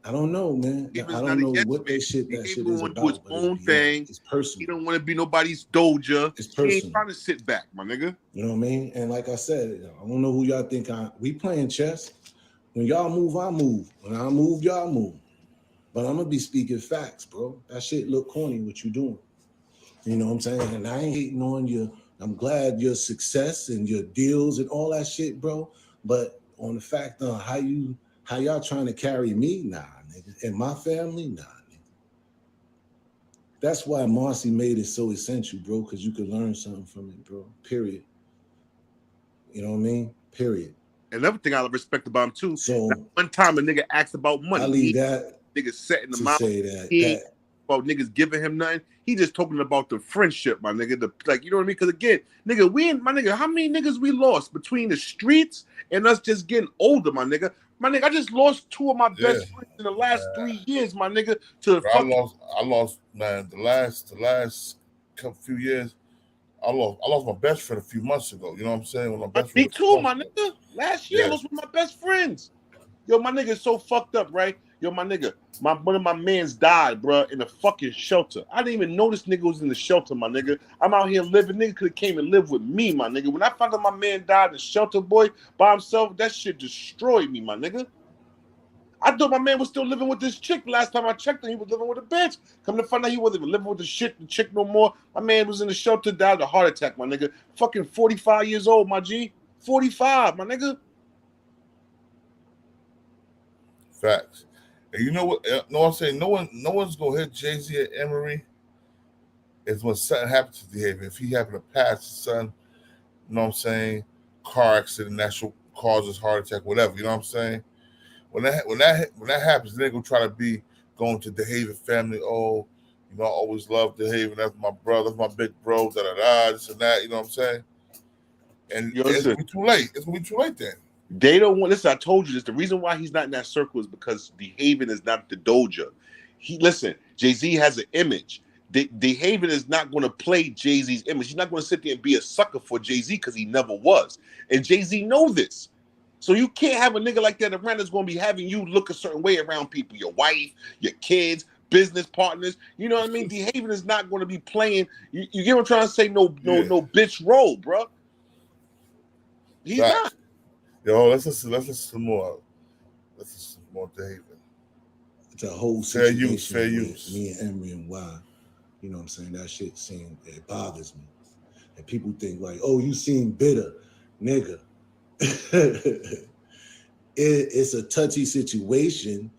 I don't know, man. I don't know what that shit is about. Do his own thing. It's personal. He don't want to be nobody's doja. It's personal. He ain't trying to sit back, my nigga. You know what I mean? And like I said, I don't know who y'all think we playing chess. When y'all move, I move. When I move, y'all move. But I'm gonna be speaking facts, bro. That shit look corny what you doing. You know what I'm saying? And I ain't hating on you. I'm glad your success and your deals and all that shit, bro. But on the fact of how y'all trying to carry me, nah, nigga. And my family, nah, nigga. That's why Marcy made it so essential, bro, because you could learn something from it, bro. Period. You know what I mean? Period. Another thing I respect about him too. So one time a nigga asked about money. I leave that niggas setting to them out. say that He ain't about niggas giving him nothing. He just talking about the friendship, my nigga. You know what I mean? Because again, nigga, my nigga, how many niggas we lost between the streets and us just getting older, my nigga? My nigga, I just lost 2 of my best friends in the last 3 years, my nigga. To the fucking I lost, man. The last few years, I lost my best friend a few months ago. You know what I'm saying? When my best friend. Me too, my nigga. Last year, I lost one of my best friends. Yo, my nigga is so fucked up, right? Yo, my nigga, one of my mans died, bro, in a fucking shelter. I didn't even know this nigga was in the shelter, my nigga. I'm out here living. Nigga could have came and lived with me, my nigga. When I found out my man died in the shelter, boy, by himself, that shit destroyed me, my nigga. I thought my man was still living with this chick. Last time I checked him, he was living with a bitch. Come to find out he wasn't even living with the chick no more. My man was in the shelter, died of a heart attack, my nigga. Fucking 45 years old, my G. 45, my nigga. Facts. And you know what? No, I'm saying no one's gonna hit Jay-Z at Emory. Is when something happens to Dehaven. If he happened to pass his son, you know what I'm saying? Car accident, natural causes, heart attack, whatever. You know what I'm saying? When that happens, they're gonna try to be going to Dehaven family. Oh, you know, I always loved Dehaven. That's my brother, that's my big bro. Da da da. This and that. You know what I'm saying? And it's gonna be too late. It's gonna be too late then. They don't want. Listen, I told you this. The reason why he's not in that circle is because Dehaven is not the Doja. Jay-Z has an image. Dehaven is not going to play Jay-Z's image. He's not going to sit there and be a sucker for Jay-Z because he never was. And Jay-Z know this. So you can't have a nigga like that around that's going to be having you look a certain way around people, your wife, your kids, business partners. You know what I mean? Dehaven is not going to be playing. You get what I'm trying to say? No bitch role, bro. He's not. Yo, let's listen some more. Let's listen some more Dehaven. It's a whole situation fair use. Me and Emory and why. You know what I'm saying? That shit it bothers me. And people think like, oh, you seem bitter, nigga. It's a touchy situation.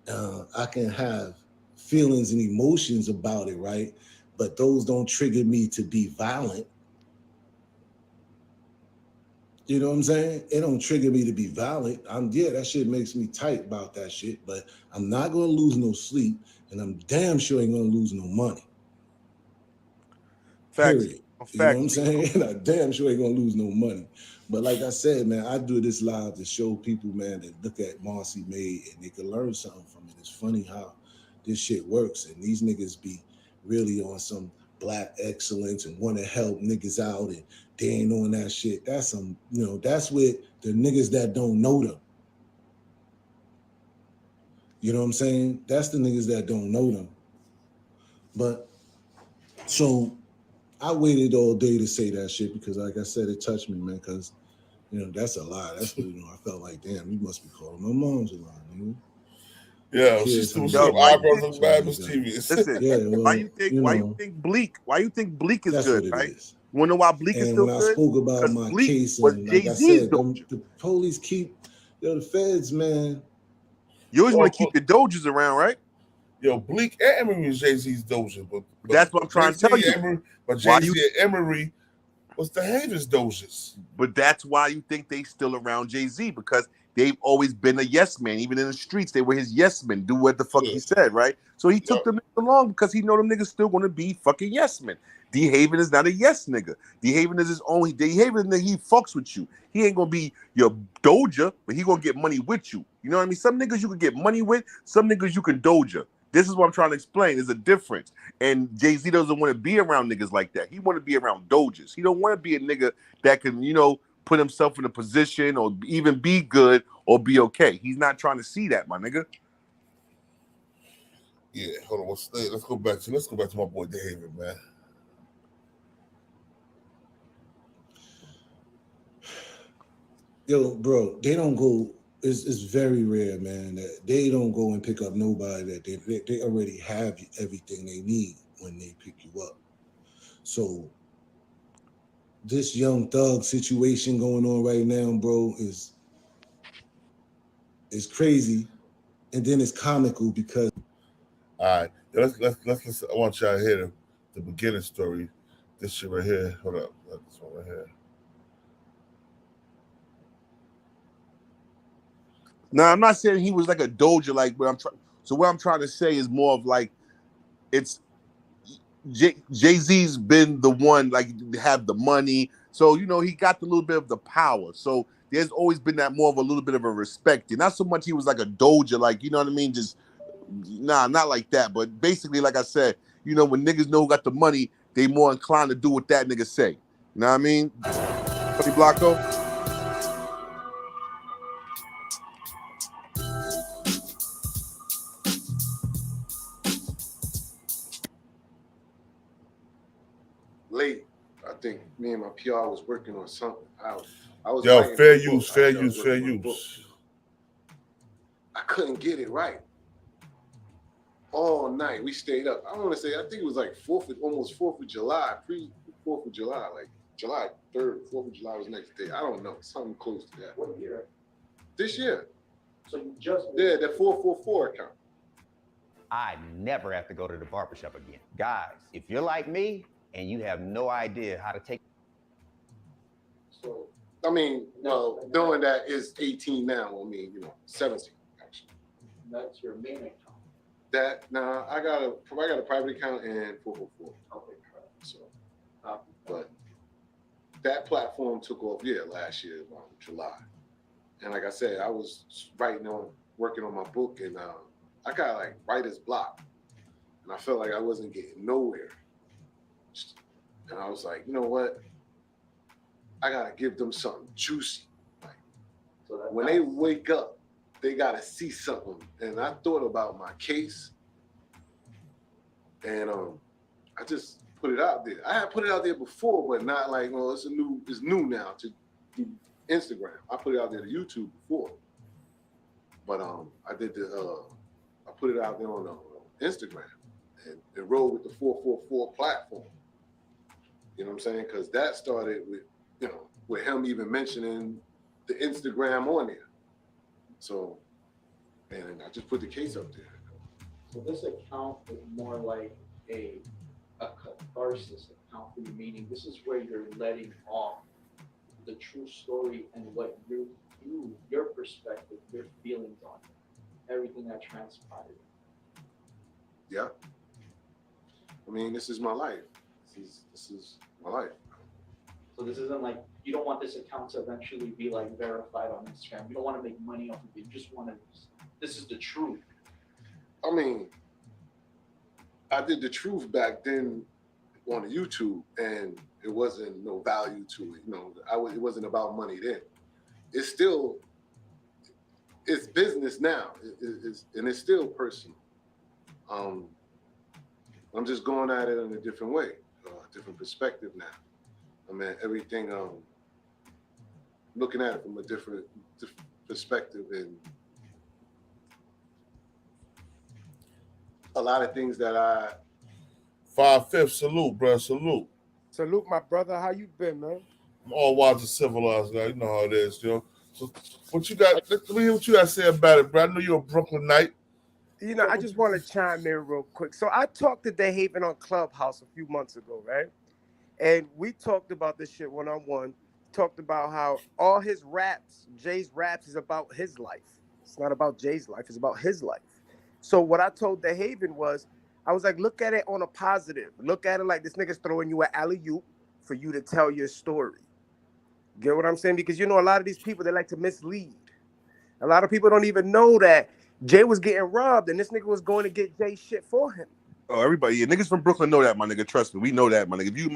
I can have feelings and emotions about it, right? But those don't trigger me to be violent. You know what I'm saying? It don't trigger me to be violent. That shit makes me tight about that shit, but I'm not gonna lose no sleep, and I'm damn sure ain't gonna lose no money. Facts. Period. You know what I'm saying? I damn sure ain't gonna lose no money. But like I said, man, I do this live to show people, man, that look at Marcy made and they can learn something from it. It's funny how this shit works, and these niggas be really on some Black excellence and want to help niggas out, and they ain't on that shit. That's some, that's with the niggas that don't know them. You know what I'm saying? That's the niggas that don't know them. But so I waited all day to say that shit because, like I said, it touched me, man. Because that's a lie. That's what I felt like. Damn, you must be calling my mom's a lie, nigga. Yeah, she's still eyebrows on bad mischievous. Listen, why you think Bleak? Why you think Bleak is good, right? You wanna know why Bleak is still good? And when I spoke about my Bleak case, was and like I said, the police keep the feds, man. You always want to keep your Dojas around, right? Yo, Bleak and Emory was Jay-Z's Doja, but that's what I'm trying to tell you. But Jay-Z and Emory was Dehaven's Dojas. But that's why you think they still around Jay-Z, because they've always been a yes man. Even in the streets, they were his yes men. Do what the fuck he said, right? So he took them along because he know them niggas still going to be fucking yes men. Dehaven is not a yes nigga. Dehaven is his own. Dehaven, he fucks with you. He ain't going to be your Doja, but he going to get money with you. You know what I mean? Some niggas you can get money with. Some niggas you can Doja. This is what I'm trying to explain. There's a difference. And Jay-Z doesn't want to be around niggas like that. He want to be around Dojas. He don't want to be a nigga that can, put himself in a position or even be good or be okay. He's not trying to see that, my nigga. Yeah, hold on. Let's go back to my boy Dehaven, man. Yo, bro, they don't go. It's very rare, man, that they don't go and pick up nobody that they already have everything they need when they pick you up. So this Young Thug situation going on right now, bro, is crazy, and then it's comical because. All right, let's. I want y'all to hear the beginning story. This shit right here. Hold up, this one right here. Now, I'm not saying he was like a doja, like, but so what I'm trying to say is more of like, it's Jay-Z's been the one, like, to have the money. So, you know, he got the little bit of the power. So there's always been that more of a little bit of a respect. And not so much he was like a doja, like, you know what I mean? Just, nah, not like that. But basically, like I said, you know, when niggas know who got the money, they more inclined to do what that nigga say. You know what I mean? Tony Blanco? Late, I think me and my PR was working on something. I was Fair use. I couldn't get it right. All night, we stayed up. I want to say, I think it was like almost 4th of July, pre-4th of July, like July 3rd, 4th of July was next day. I don't know, something close to that. What year? This year. So you just... Yeah, that 444 account. I never have to go to the barbershop again. Guys, if you're like me and you have no idea how to take... So, I mean, well, doing that is 18 now. I mean, you know, 17 actually. That's your main account. That now I got a private account and 444. Okay, so, but that platform took off last year around July, and like I said, I was working on my book, and I got like writer's block, and I felt like I wasn't getting nowhere, and I was like, you know what, I gotta give them something juicy. Like, so when they wake up, they gotta see something. And I thought about my case, and I just put it out there. I had put it out there before, but not like, well, it's new now to Instagram. I put it out there to YouTube before, but I put it out there on Instagram and rolled with the 444 platform. You know what I'm saying? Because that started with, you know, with him even mentioning the Instagram on there. So, and I just put the case up there. So this account is more like a catharsis account for you, meaning this is where you're letting off the true story and what your perspective, your feelings on it, everything that transpired. Yeah. I mean, this is my life. This is my life. So this isn't like, you don't want this account to eventually be like verified on Instagram. You don't want to make money off of it. You just want to, this is the truth. I mean, I did the truth back then on YouTube, and it wasn't no value to it. You know, it wasn't about money then. It's still, it's business now. And it's still personal. I'm just going at it in a different way, a different perspective now. I mean, everything, looking at it from a different perspective, and a lot of things that 5/5 salute, bro. Salute. Salute, my brother. How you been, man? I'm all wise and civilized now. You know how it is, you know. So what you got? Let me hear what you got to say about it, bro. I know you're a Brooklynite. You know, I just want to chime in real quick. So I talked to Dehaven on Clubhouse a few months ago, right? And we talked about this shit one-on-one. Talked about how all his raps, Jay's raps, is about his life. It's not about Jay's life. It's about his life. So what I told Dehaven was, I was like, look at it on a positive. Look at it like this nigga's throwing you an alley-oop for you to tell your story. Get what I'm saying? Because, you know, a lot of these people, they like to mislead. A lot of people don't even know that Jay was getting robbed and this nigga was going to get Jay shit for him. Oh, everybody, yeah, niggas from Brooklyn know that, my nigga. Trust me, we know that, my nigga. If you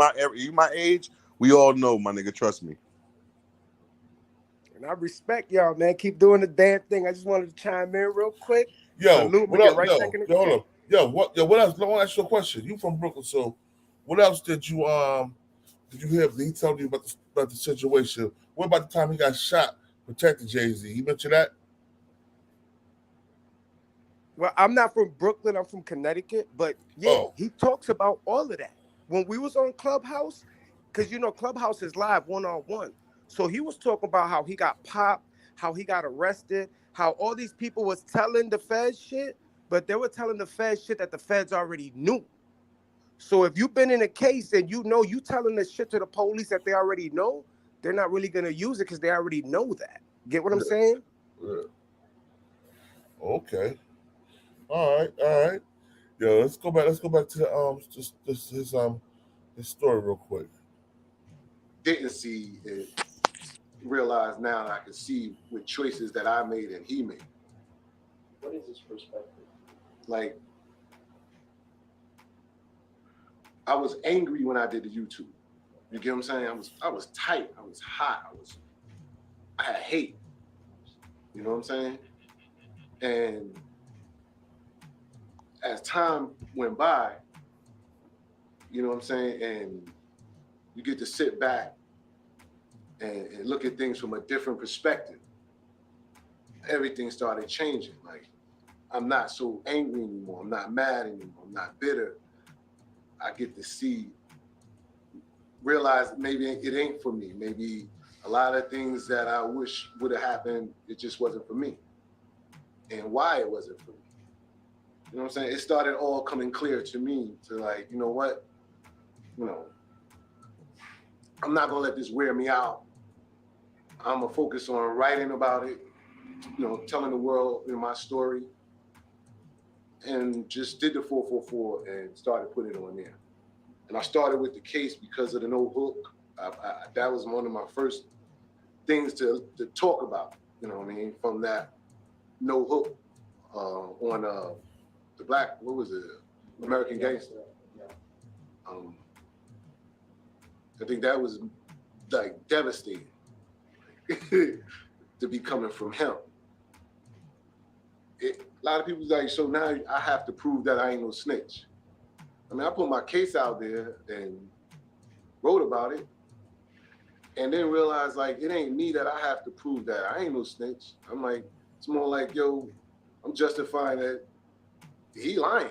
my age, we all know, my nigga. Trust me. And I respect y'all, man. Keep doing the damn thing. I just wanted to chime in real quick. Yo, salute, what else? right Yo, back in the hold up. Yo, what else? Let me ask you a question. You from Brooklyn, so what else did you hear? He told you about the situation. What about the time he got shot protecting Jay-Z? He mentioned that. Well, I'm not from Brooklyn. I'm from Connecticut. But yeah, he talks about all of that. when we was on Clubhouse, because you know Clubhouse is live one-on-one. So he was talking about how he got popped, how he got arrested, how all these people was telling the feds shit, but they were telling the feds shit that the feds already knew. So if you've been in a case and you know you telling the shit to the police that they already know, they're not really gonna use it because they already know that. Get what I'm saying? Yeah. Okay. All right. Yo, let's go back to the his story real quick. Didn't see it, realize now that I can see with choices that I made and he made. What is his perspective? Like, I was angry when I did the YouTube. You get what I'm saying? I was tight. I was hot. I had hate. You know what I'm saying? And as time went by, you know what I'm saying, and you get to sit back and look at things from a different perspective, everything started changing. Like, I'm not so angry anymore. I'm not mad anymore. I'm not bitter. I get to realize maybe it ain't for me. Maybe a lot of things that I wish would have happened, it just wasn't for me. And why it wasn't for me. You know what I'm saying? It started all coming clear to me to like, you know what? You know, I'm not gonna let this wear me out. I'm gonna focus on writing about it, you know, telling the world my story. And just did the 444 and started putting it on there. And I started with the case because of the no hook. That was one of my first things to talk about, you know what I mean? From that no hook on the black, what was it? American Gangster. I think that was like devastating to be coming from him. A lot of people's like, so now I have to prove that I ain't no snitch. I mean, I put my case out there and wrote about it and then realized like, it ain't me that I have to prove that I ain't no snitch. I'm like, it's more like, yo, I'm justifying that he lying.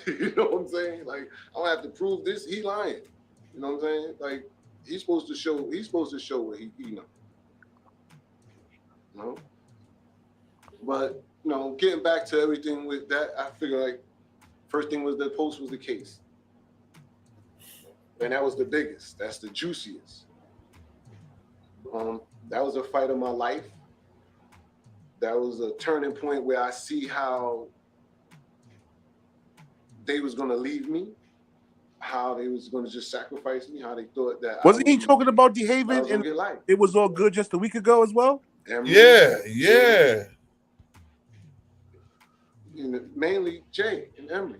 You know what I'm saying? Like, I don't have to prove this, he lying. You know what I'm saying? Like, he's supposed to show what he know. You know? But, you know, getting back to everything with that, I figure like, first thing was the post was the case. And that was the biggest, that's the juiciest. That was a fight of my life. That was a turning point where I see how they was gonna leave me, how they was gonna just sacrifice me, how they thought that Wasn't he talking about Dehaven and it was all good just a week ago as well? Yeah. Mainly Jay and Emory.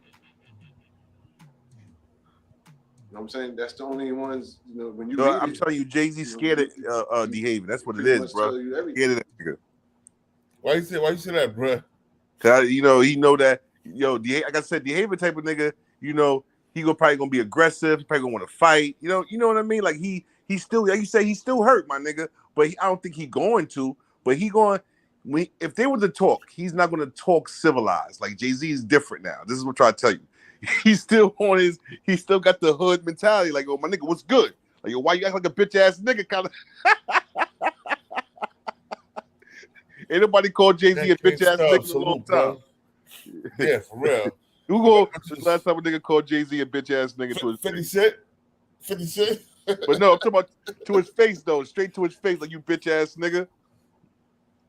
You know what I'm saying? That's the only ones, you know, when you read I'm telling you, Jay-Z scared of Dehaven. That's what it is, bro. Scared of that nigga. Why you say that, bro? Cause you know, he know that, like I said, Dehaven type of nigga, you know, he probably gonna be aggressive, he probably gonna want to fight. You know what I mean? Like he still, like you say, he's still hurt, my nigga. But I don't think he going to. But if they were to talk, he's not gonna talk civilized. Like Jay-Z is different now. This is what I'm trying to tell you. He's still got the hood mentality. Like, oh my nigga, what's good? Like, yo, why you act like a bitch ass nigga? Kind of. Ain't nobody called Jay-Z a bitch ass nigga in a long time. Yeah, for real. Who go last time a nigga called Jay-Z a bitch ass nigga to his 50 Cent? 50 Cent? But no, I'm talking about to his face though, straight to his face, like you bitch ass nigga.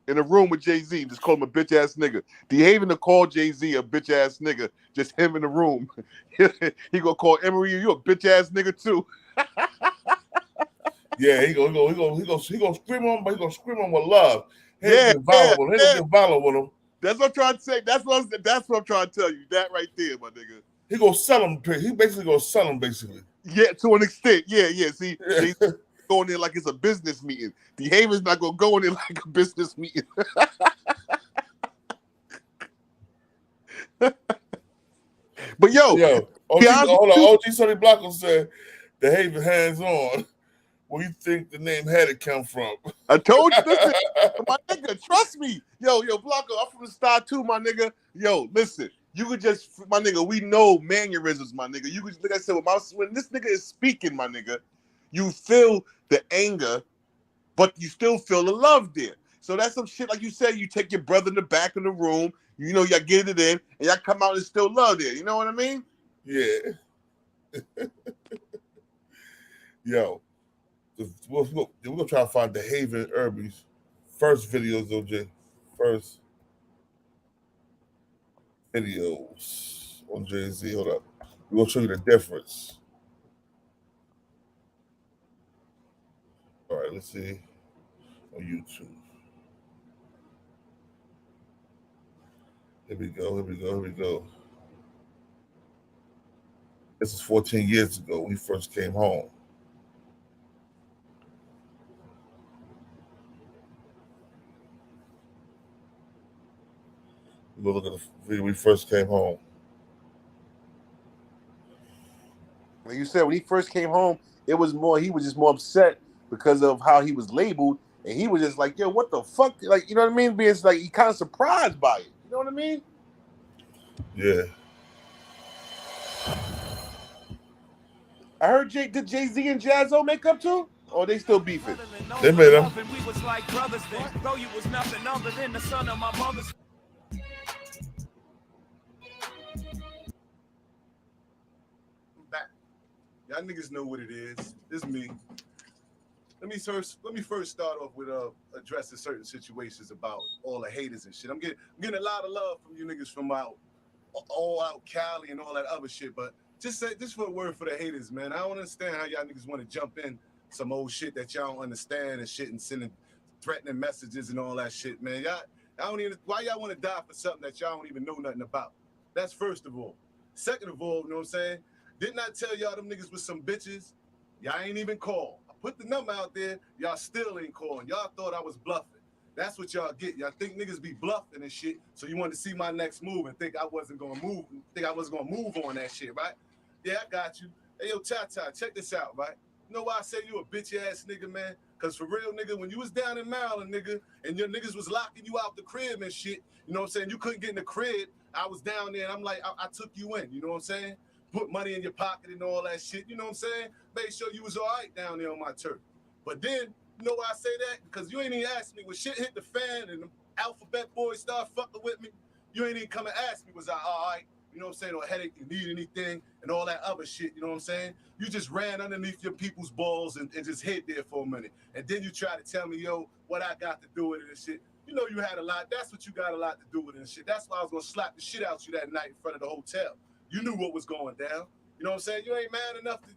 In a room with Jay-Z, just call him a bitch ass nigga. Dehaven to call Jay-Z a bitch ass nigga, just him in the room. He gonna call Emory, you a bitch ass nigga too. Yeah, he gonna scream on him, but he gonna scream on him with love. He gonna get violent with him. That's what I'm trying to say. That's what I'm trying to tell you. That right there, my nigga. He gonna sell him. He basically gonna sell him, basically. Yeah, to an extent. Yeah. See, they going in like it's a business meeting. Dehaven's not gonna go in there like a business meeting. But yo, OG Sonny Blanco said Dehaven hands on. Where you think the name had it come from? I told you, listen, my nigga, trust me. Yo, Blanco, I'm from the Star too, my nigga. Yo, listen, You could just, my nigga, we know mannerisms, my nigga. You could, like I said, when this nigga is speaking, my nigga, you feel the anger, but you still feel the love there. So that's some shit, like you said, you take your brother in the back of the room, you know, y'all get it in, and y'all come out and still love there. You know what I mean? Yeah. Yo, we're gonna try to find Dehaven Irby's first videos, OJ. First videos on Jay-Z. Hold up. We're gonna show you the difference. All right, let's see. On YouTube. Here we go. This is 14 years ago when he first came home. We'll look at the video when he first came home. Like you said, when he first came home, it was more, he was just more upset because of how he was labeled. And he was just like, yo, what the fuck? Like, you know what I mean? Being like, he kind of surprised by it. You know what I mean? Yeah. I heard did Jay-Z and Jazzo make up too? Or they still beefing? They made them. We was like brothers then, though you was nothing other than the son of my mother's. Back. Y'all niggas know what it is. It's me. Let me first start off with addressing certain situations about all the haters and shit. I'm getting a lot of love from you niggas from all out Cali and all that other shit, but just for a word for the haters, man. I don't understand how y'all niggas want to jump in some old shit that y'all don't understand and shit and sending threatening messages and all that shit, man. Why y'all want to die for something that y'all don't even know nothing about? That's first of all. Second of all, you know what I'm saying? Didn't I tell y'all them niggas was some bitches? Y'all ain't even call. I put the number out there, y'all still ain't calling. Y'all thought I was bluffing. That's what y'all get. Y'all think niggas be bluffing and shit, so you wanted to see my next move and think I wasn't gonna move on that shit, right? Yeah, I got you. Hey, yo, Tata, check this out, right? You know why I say you a bitch-ass nigga, man? Because for real, nigga, when you was down in Maryland, nigga, and your niggas was locking you out the crib and shit, you know what I'm saying? You couldn't get in the crib. I was down there, and I'm like, I took you in, you know what I'm saying? Put money in your pocket and all that shit, you know what I'm saying? Made sure you was all right down there on my turf. But then, you know why I say that? Because you ain't even asked me when shit hit the fan and the alphabet boys start fucking with me. You ain't even come and ask me, was I all right? You know what I'm saying? Or headache, you need anything and all that other shit, you know what I'm saying? You just ran underneath your people's balls and just hid there for a minute. And then you try to tell me, yo, what I got to do with it and shit. You know you had a lot. That's what you got a lot to do with it and shit. That's why I was going to slap the shit out you that night in front of the hotel. You knew what was going down. You know what I'm saying? You ain't mad enough to,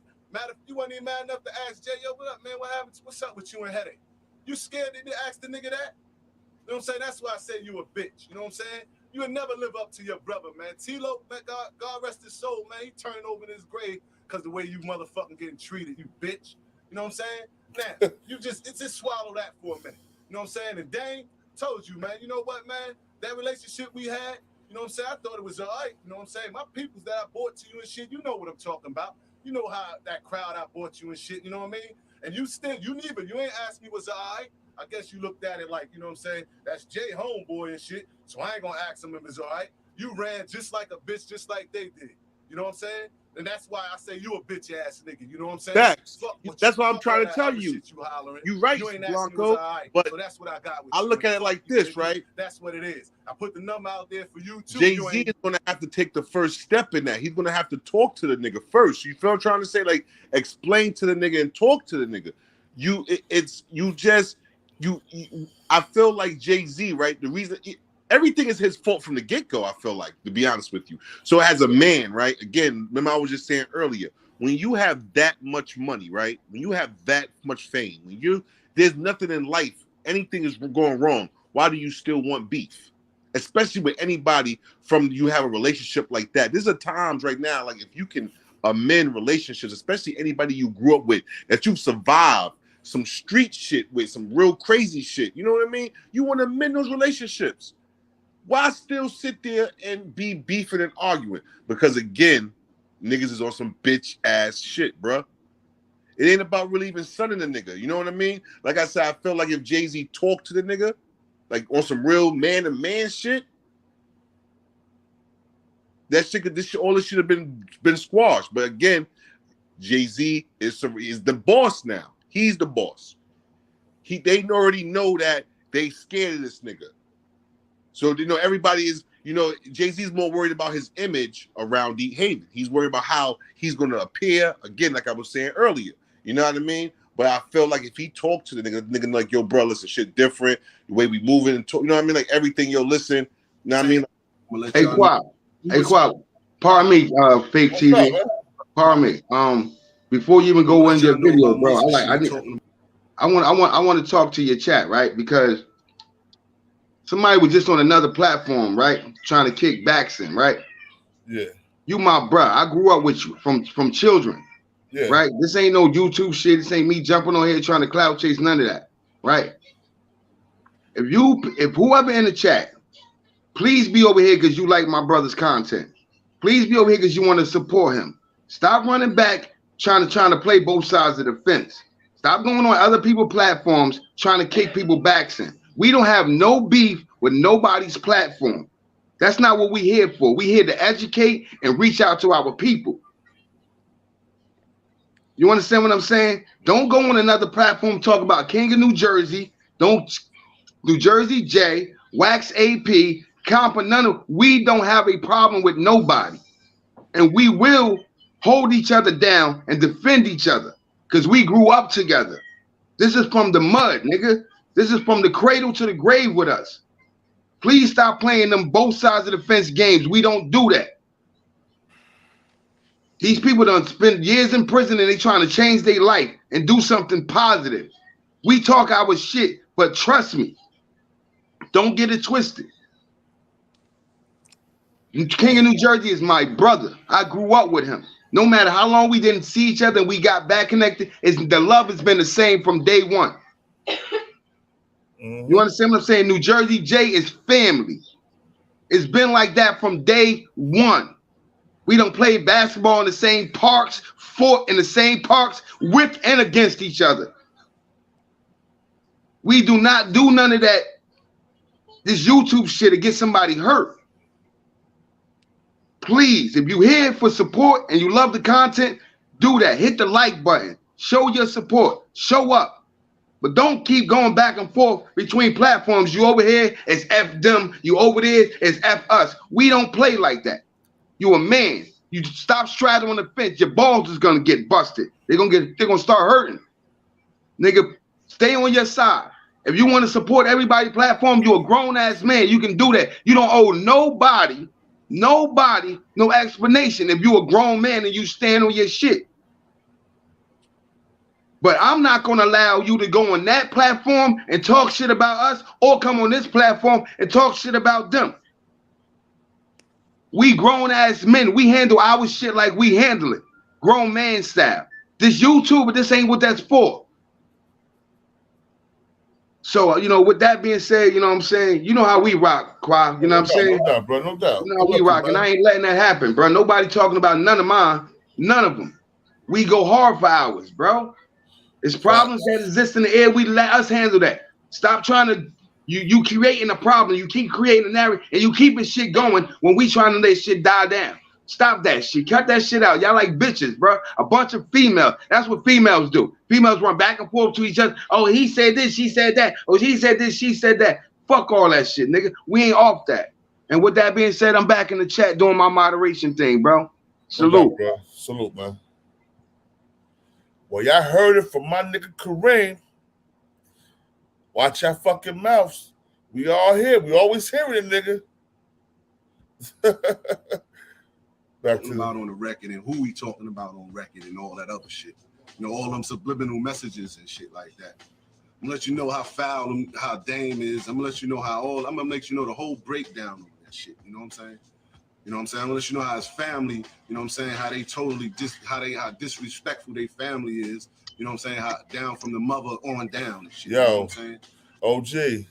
you wasn't even mad enough to ask Jay, yo, what up, man? What happened? What's up with you and headache? You scared to ask the nigga that? You know what I'm saying? That's why I say you a bitch. You know what I'm saying? You would never live up to your brother, man. T-Lo, man, God rest his soul, man. He turned over in his grave because the way you motherfucking getting treated, you bitch. You know what I'm saying? Now, just swallow that for a minute. You know what I'm saying? And Dane told you, man, you know what, man? That relationship we had, you know what I'm saying? I thought it was all right. You know what I'm saying? My peoples that I brought to you and shit, you know what I'm talking about. You know how that crowd I brought you and shit, you know what I mean? And you ain't asked me was all right. I guess you looked at it like, you know what I'm saying? That's Jay homeboy and shit. So I ain't gonna ask him if it's all right. You ran just like a bitch, just like they did. You know what I'm saying? And that's why I say you a bitch ass nigga. You know what I'm saying? That's what I'm trying to tell you. You right, Blanco. But so that's what I got with I look at it like this, right? That's what it is. I put the number out there for you too. Jay-Z is gonna have to take the first step in that. He's gonna have to talk to the nigga first. You feel what I'm trying to say? Like, explain to the nigga and talk to the nigga. I feel like Jay-Z, right? The reason everything is his fault from the get-go, I feel like, to be honest with you. So as a man, right? Again, remember I was just saying earlier, when you have that much money, right? When you have that much fame, there's nothing in life, anything is going wrong. Why do you still want beef? Especially with anybody from you have a relationship like that. There's a times right now, like if you can amend relationships, especially anybody you grew up with, that you've survived some street shit with, some real crazy shit. You know what I mean? You want to mend those relationships. Why still sit there and be beefing and arguing? Because again, niggas is on some bitch ass shit, bruh. It ain't about really even sunning the nigga. You know what I mean? Like I said, I feel like if Jay-Z talked to the nigga, like on some real man-to-man shit, That shit could, all this should have been squashed. But again, Jay-Z is the boss now. He's the boss. They already know that they scared of this nigga. So everybody is, Jay-Z's more worried about his image around Dehaven. He's worried about how he's gonna appear. Again, like I was saying earlier. You know what I mean? But I feel like if he talked to the nigga like, yo, bro, listen, shit different. The way we moving and talk, you know what I mean? Like everything, yo, listen. You know what I mean? Hey, Quab. Hey, Quab. Pardon me, fake TV. Pardon me. Before you even go into your video, bro, I want to talk to your chat, right? Because somebody was just on another platform, right? Trying to kick backs in, right? Yeah. You my bro. I grew up with you from children. Yeah. Right? This ain't no YouTube shit. This ain't me jumping on here trying to clout chase, none of that. Right? If whoever in the chat, please be over here because you like my brother's content. Please be over here because you want to support him. Stop running back trying to play both sides of the fence. Stop going on other people's platforms trying to kick people backs in. We don't have no beef with nobody's platform. That's not what we here for. We here to educate and reach out to our people. You understand what I'm saying? Don't go on another platform talk about King of New Jersey. Don't New Jersey J, Wax AP, Compa, none of. We don't have a problem with nobody. And we will hold each other down and defend each other because we grew up together. This is from the mud, nigga. This is from the cradle to the grave with us. Please stop playing them both sides of the fence games. We don't do that. These people done spend years in prison and they trying to change their life and do something positive. We talk our shit, but trust me, don't get it twisted. King of New Jersey is my brother. I grew up with him. No matter how long we didn't see each other and we got back connected, the love has been the same from day one. You understand what I'm saying? New Jersey J is family. It's been like that from day one. We don't play basketball in the same parks, fought in the same parks with and against each other. We do not do none of that, this YouTube shit to get somebody hurt. Please, if you're here for support and you love the content, do that. Hit the like button. Show your support. Show up. But don't keep going back and forth between platforms. You over here, it's F them. You over there, it's F us. We don't play like that. You a man. You stop straddling the fence. Your balls is gonna get busted. They're gonna start hurting. Nigga, stay on your side. If you want to support everybody platform, you're a grown ass man. You can do that. You don't owe nobody no explanation if you're a grown man and you stand on your shit. But I'm not gonna allow you to go on that platform and talk shit about us or come on this platform and talk shit about them. We grown ass men, we handle our shit like we handle it. Grown man style. This YouTuber, this ain't what that's for. So, with that being said, you know what I'm saying? You know how we rock, Qua. You know what I'm saying? No doubt, bro. No doubt. You know how we rock, and I ain't letting that happen, bro. Nobody talking about none of mine. None of them. We go hard for hours, bro. It's problems that exist in the air. We let us handle that. Stop trying to, you creating a problem. You keep creating a narrative, and you keeping shit going when we trying to let shit die down. Stop that shit. Cut that shit out. Y'all like bitches, bro. A bunch of females. That's what females do. Females run back and forth to each other. Oh, he said this, she said that. Oh, he said this, she said that. Fuck all that shit, nigga. We ain't off that. And with that being said, I'm back in the chat doing my moderation thing, bro. Salute. No doubt, bro. Salute, man. Well, y'all heard it from my nigga Kareem. Watch your fucking mouths. We all here. We always hearing it, nigga. Back to about on the record and who we talking about on record and all that other shit. All them subliminal messages and shit like that. I'm gonna let you know how foul, how Dame is. I'm gonna let you know I'm gonna let you know the whole breakdown of that shit. You know what I'm saying? You know what I'm saying? I'm gonna let you know how his family, you know what I'm saying, how they totally how disrespectful their family is. You know what I'm saying? How down from the mother on down and shit. Yo, you know what I'm OG, saying?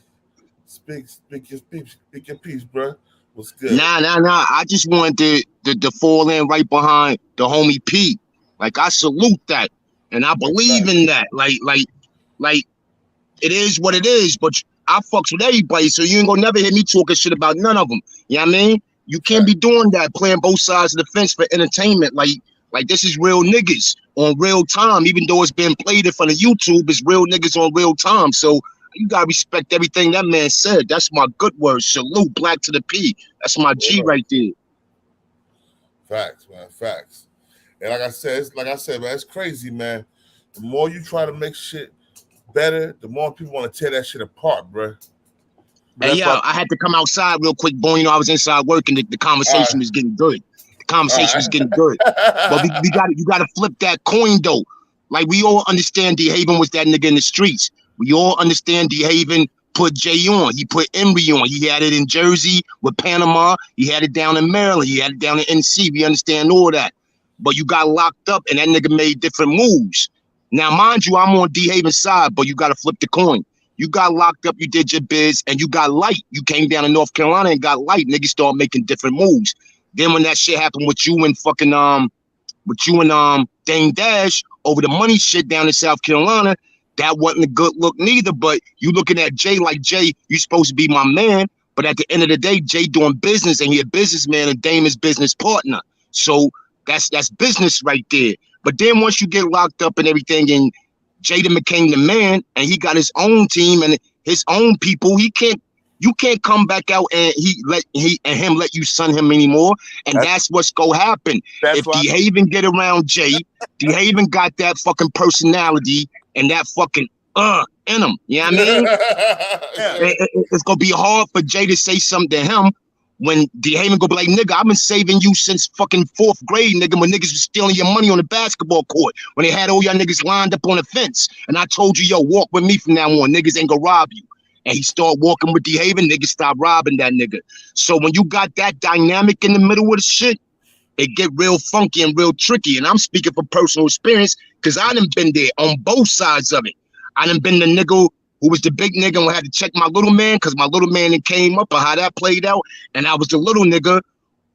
speak your piece, bro. What's good? Nah. I just wanted to fall in right behind the homie P. Like, I salute that. And I believe in that. Like, it is what it is, but I fucks with everybody, so you ain't gonna never hear me talking shit about none of them. You know what I mean? You can't be doing that, playing both sides of the fence for entertainment. Like this is real niggas on real time. Even though it's been played in front of YouTube, it's real niggas on real time. So you gotta respect everything that man said. That's my good word. Salute, Black to the P. That's my G right there. Facts, man. Facts. And like I said, man, it's crazy, man. The more you try to make shit better, the more people want to tear that shit apart, bro. Hey, yo, I had to come outside real quick, boy. You know, I was inside working. The conversation was getting good. The conversation was getting good. But you gotta flip that coin though. Like we all understand Dehaven was that nigga in the streets. We all understand Dehaven put Jay on. He put Emory on. He had it in Jersey with Panama. He had it down in Maryland. He had it down in NC. We understand all that. But you got locked up and that nigga made different moves. Now, mind you, I'm on Dehaven's side, but you got to flip the coin. You got locked up, you did your biz, and you got light. You came down to North Carolina and got light. Niggas start making different moves. Then when that shit happened with you and fucking Dame Dash over the money shit down in South Carolina, that wasn't a good look neither. But you looking at Jay like, Jay, you supposed to be my man. But at the end of the day, Jay doing business and he a businessman and Dame is business partner. So that's business right there. But then once you get locked up and everything and Jada became the man and he got his own team and his own people, you can't come back out and him let you son him anymore. And that's what's gonna happen. If Dehaven get around Jay, Dehaven got that fucking personality and that fucking in him. You know what I mean? It's gonna be hard for Jay to say something to him when Dehaven gonna be like, nigga, I've been saving you since fucking 4th grade, nigga, when niggas was stealing your money on the basketball court, when they had all y'all niggas lined up on the fence. And I told you, yo, walk with me from now on. Niggas ain't gonna rob you. And he start walking with Dehaven, niggas stop robbing that nigga. So when you got that dynamic in the middle of the shit, it get real funky and real tricky. And I'm speaking from personal experience because I done been there on both sides of it. I done been the nigga who was the big nigga and had to check my little man because my little man then came up and how that played out. And I was the little nigga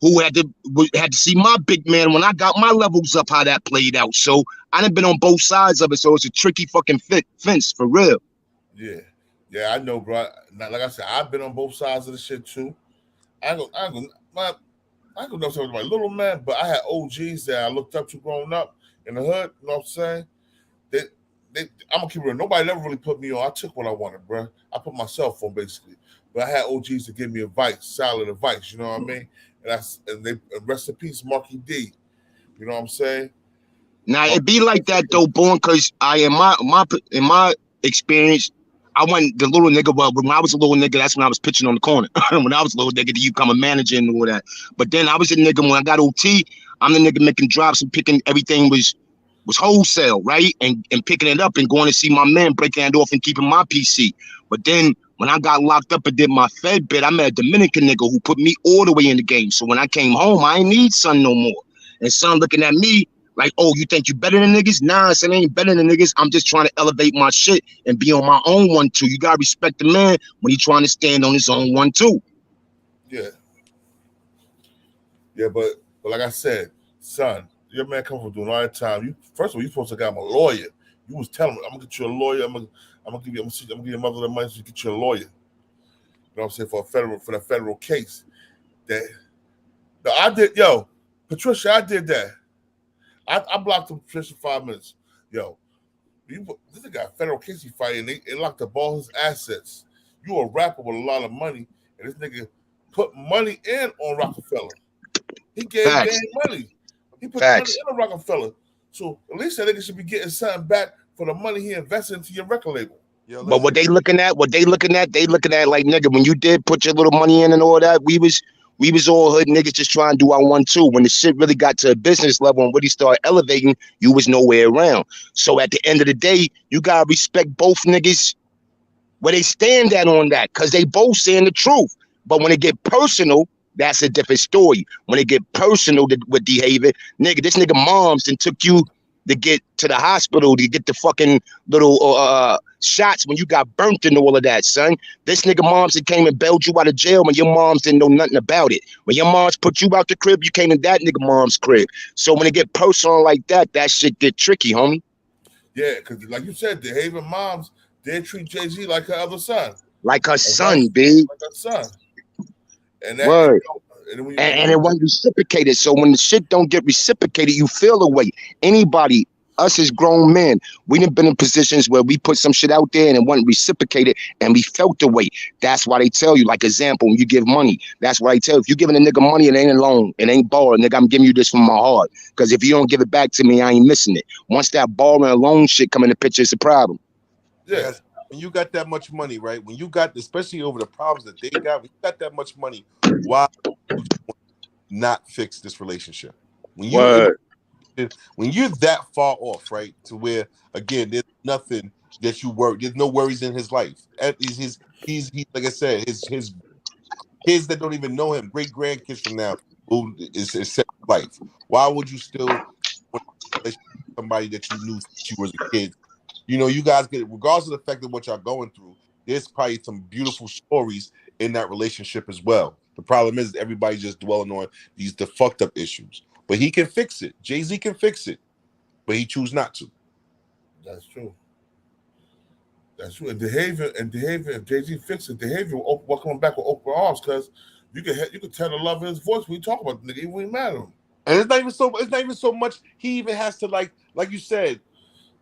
who had to see my big man when I got my levels up, how that played out. So I done been on both sides of it. So it's a tricky fucking fence for real. Yeah. Yeah, I know, bro. Like I said, I've been on both sides of the shit too. I go know something my little man, but I had OGs that I looked up to growing up in the hood. You know what I'm saying? I'm gonna keep it real. Nobody never really put me on. I took what I wanted, bro. I put myself on basically. But I had OGs to give me advice, solid advice. You know what I mean? And they rest in peace, Marky D. You know what I'm saying? Now it be like that though, born, because in my experience, I wasn't the little nigga. Well, when I was a little nigga, that's when I was pitching on the corner. When I was a little nigga, you become a manager and all that. But then I was a nigga when I got OT. I'm the nigga making drops and picking everything was wholesale, right? And picking it up and going to see my man, breaking it off and keeping my PC. But then when I got locked up and did my Fed bid, I met a Dominican nigga who put me all the way in the game. So when I came home, I ain't need son no more. And son looking at me like, oh, you think you better than niggas? Nah, son, I ain't better than niggas. I'm just trying to elevate my shit and be on my own 1-2. You gotta respect the man when he's trying to stand on his own 1-2. Yeah. Yeah, but like I said, son, your man come from doing all that time. First of all, you supposed to get him a lawyer. You was telling me, I'm gonna get you a lawyer. I'm gonna give your mother the money to get you a lawyer. You know what I'm saying, for the federal case. Patricia, I did that. I blocked him Patricia 5 minutes. Yo, this guy federal case he fighting. They locked up all his assets. You a rapper with a lot of money, and this nigga put money in on Rockefeller. He gave Dan money. He put money in on Rockefeller. So at least that nigga should be getting something back for the money he invested into your record label. But what they looking at like, nigga, when you did put your little money in and all that, we was all hood niggas just trying to do our 1-2. When the shit really got to a business level and really started elevating, you was nowhere around. So at the end of the day, you gotta respect both niggas where they stand at on that, because they both saying the truth. But when it get personal, that's a different story. When it get personal with Dehaven, nigga, this nigga moms and took you to get to the hospital to get the fucking little shots when you got burnt and all of that, son. This nigga moms that came and bailed you out of jail when your moms didn't know nothing about it. When your moms put you out the crib, you came in that nigga mom's crib. So when it get personal like that, that shit get tricky, homie. Yeah, because like you said, Dehaven moms did treat Jay-Z like her other son. Like her son, B. Like her son. And that, and it wasn't reciprocated. So when the shit don't get reciprocated, you feel the way. Anybody, us as grown men, we done been in positions where we put some shit out there and it wasn't reciprocated and we felt the way. That's why they tell you, like example, when you give money, that's why they tell you, if you giving a nigga money, it ain't a loan, it ain't borrowed, nigga, I'm giving you this from my heart. Because if you don't give it back to me, I ain't missing it. Once that borrowing and loan shit come in the picture, it's a problem. Yeah. When you got that much money, right? When you got, especially over the problems that they got, when you got that much money, why would you not fix this relationship? When you're that far off, right, to where again, there's nothing that you worry, there's no worries in his life. He's like I said, his kids that don't even know him, great grandkids from now, who is set life. Why would you still want to somebody that you knew since you was a kid? You know, you guys get, regardless of the fact of what y'all going through, there's probably some beautiful stories in that relationship as well. The problem is everybody's just dwelling on the fucked up issues. But he can fix it. Jay-Z can fix it, but he choose not to. That's true. That's true. And Dehaven, if Jay-Z fixes it, Dehaven will come back with open arms, because you can tell the love in his voice when you talk about the nigga, even when you mad at him. And it's not even so much he even has to like you said,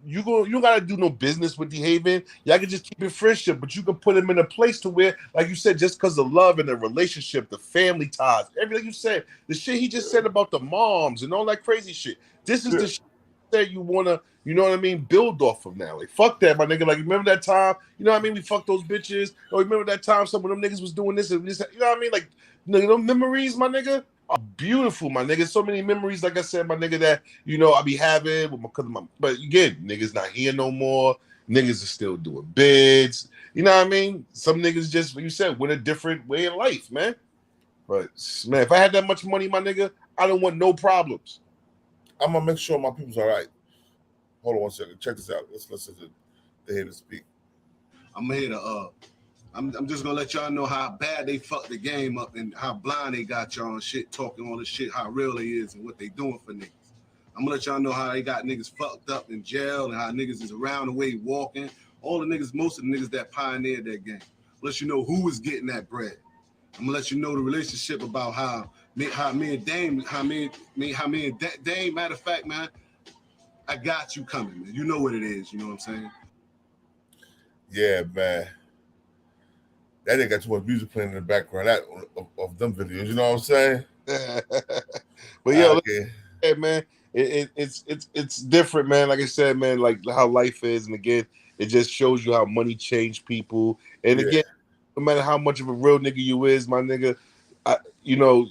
you don't gotta do no business with Dehaven. Y'all can just keep it friendship, but you can put him in a place to where, like you said, just because of love and the relationship, the family ties, everything you said, the shit he just said about the moms and all that crazy shit. This is the shit that you wanna, you know what I mean, build off of now. Like, fuck that, my nigga. Like, remember that time, you know what I mean? We fucked those bitches. Or remember that time some of them niggas was doing this and this, you know what I mean? Like, you know, memories, my nigga, are beautiful, my nigga. So many memories, like I said, my nigga, that, you know, I be having with but again, niggas not here no more. Niggas are still doing bids. You know what I mean? Some niggas just, like you said, with a different way of life, man. But man, if I had that much money, my nigga, I don't want no problems. I'm gonna make sure my people's all right. Hold on one second. Check this out. Let's listen to Dehaven speak. I'm here to I'm just gonna let y'all know how bad they fucked the game up and how blind they got y'all and shit, talking all this shit, how real they is and what they doing for niggas. I'm gonna let y'all know how they got niggas fucked up in jail and how niggas is around the way walking. All the niggas, most of the niggas that pioneered that game. Let you know who was getting that bread. I'm gonna let you know the relationship about how me and Dame, Dame, matter of fact, man, I got you coming, man. You know what it is, you know what I'm saying? Yeah, man. That nigga got too much music playing in the background of them videos, you know what I'm saying? But yo, hey, man, it's different, man. Like I said, man, like how life is, and again, it just shows you how money changed people. And again, no matter how much of a real nigga you is, my nigga, you know,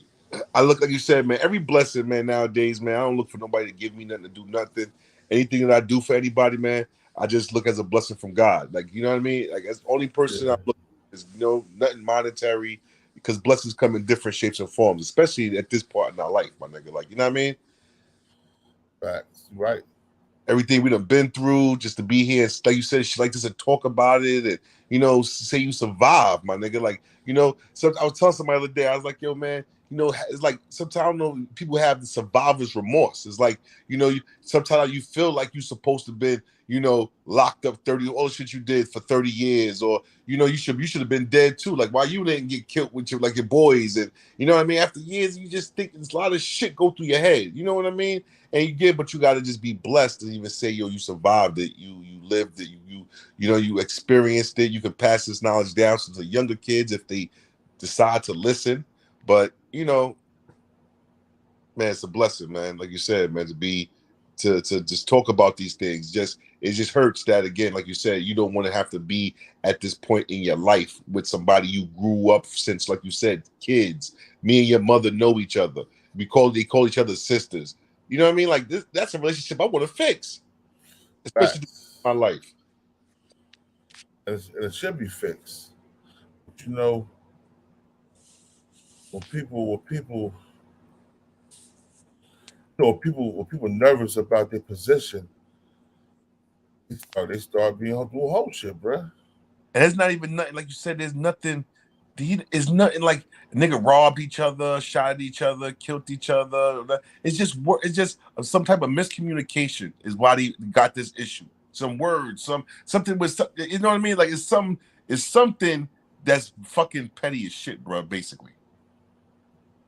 I look, like you said, man, every blessing, man, nowadays, man, I don't look for nobody to give me nothing, to do nothing. Anything that I do for anybody, man, I just look as a blessing from God. Like, you know what I mean? Like, as the only person I look at is, you know, nothing monetary, because blessings come in different shapes and forms, especially at this part in our life, my nigga. Like, you know what I mean? Right. Everything we done been through, just to be here, and like you said, she like just to talk about it and, you know, say you survived, my nigga. Like, you know, so I was telling somebody the other day, I was like, yo, man, you know, it's like sometimes, I don't know, people have the survivor's remorse. It's like, you know, sometimes you feel like you're supposed to be, you know, locked up 30, all the shit you did for 30 years, or, you know, you should have been dead too. Like, why you didn't get killed with your boys, and, you know what I mean? After years, you just think there's a lot of shit go through your head. You know what I mean? And you get, but you got to just be blessed to even say, yo, you survived it, you lived it, you know, you experienced it. You can pass this knowledge down to the younger kids if they decide to listen. But, you know, man, it's a blessing, man. Like you said, man, to just talk about these things. It just hurts that, again, like you said, you don't want to have to be at this point in your life with somebody you grew up since, like you said, kids. Me and your mother know each other. They call each other sisters. You know what I mean? Like, that's a relationship I want to fix, especially in my life. And it should be fixed. But, you know, when people nervous about their position, they start being doing whole shit, bro. And it's not even nothing, like you said, there's nothing. It's nothing like nigga robbed each other, shot at each other, killed each other. It's just some type of miscommunication is why they got this issue. Some words, something with, you know what I mean? Like it's something that's fucking petty as shit, bro. Basically.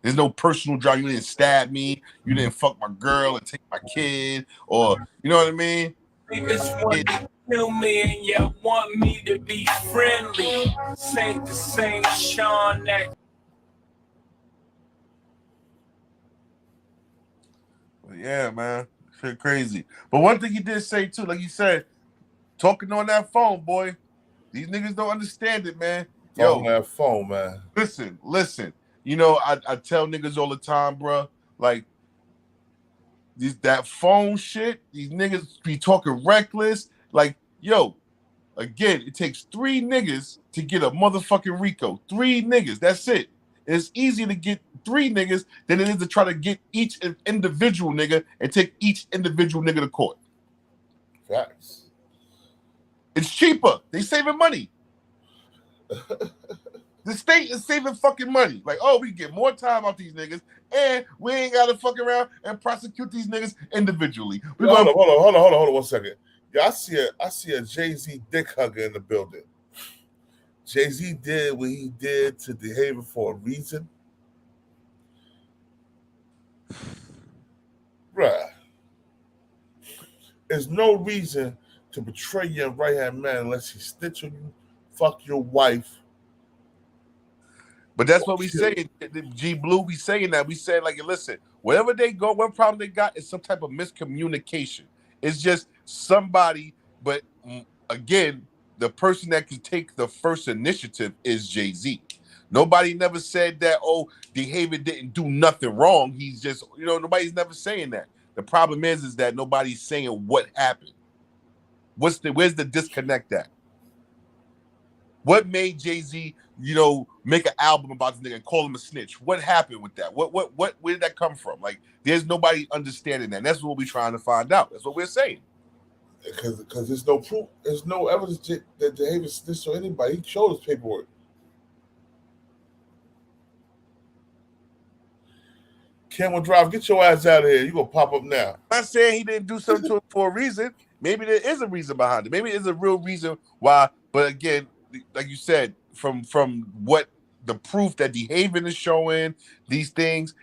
There's no personal drama. You didn't stab me. You didn't fuck my girl and take my kid, or you know what I mean? Niggas want to kill me and y'all want me to be friendly. Say the same Sean that. Yeah, man, shit crazy. But one thing he did say too, like he said, talking on that phone, boy. These niggas don't understand it, man. Yo, on that phone, man. Listen. You know, I tell niggas all the time, bro. Like that phone shit. These niggas be talking reckless. Like, yo, again, it takes 3 niggas to get a motherfucking RICO. 3 niggas. That's it. It's easier to get 3 niggas than it is to try to get each individual nigga and take each individual nigga to court. Facts. It's cheaper. They saving money. The state is saving fucking money. Like, oh, we get more time out these niggas, and we ain't gotta fuck around and prosecute these niggas individually. Hold on 1 second. Yeah, I see a Jay-Z dick hugger in the building. Jay-Z did what he did to Dehaven for a reason. Bruh. There's no reason to betray your right-hand man unless he snitch on you, fuck your wife. But that's what we say. G Blue, we saying that. We say, like, listen, wherever they go, what problem they got is some type of miscommunication. It's just somebody, but again, the person that can take the first initiative is Jay-Z. Nobody never said that, oh, Dehaven didn't do nothing wrong. He's just, you know, nobody's never saying that. The problem is that nobody's saying what happened. Where's the disconnect at? What made Jay-Z, you know, make an album about this nigga and call him a snitch? What happened with that? Where did that come from? Like, there's nobody understanding that. And that's what we're trying to find out. That's what we're saying. Because there's no proof, there's no evidence that Dehaven snitched on anybody. He showed his paperwork. Camel Drive, get your ass out of here. You gonna pop up now. I'm not saying he didn't do something to it for a reason. Maybe there is a reason behind it. Maybe there's a real reason why. But again, like you said, from what the proof that Dehaven is showing, these things,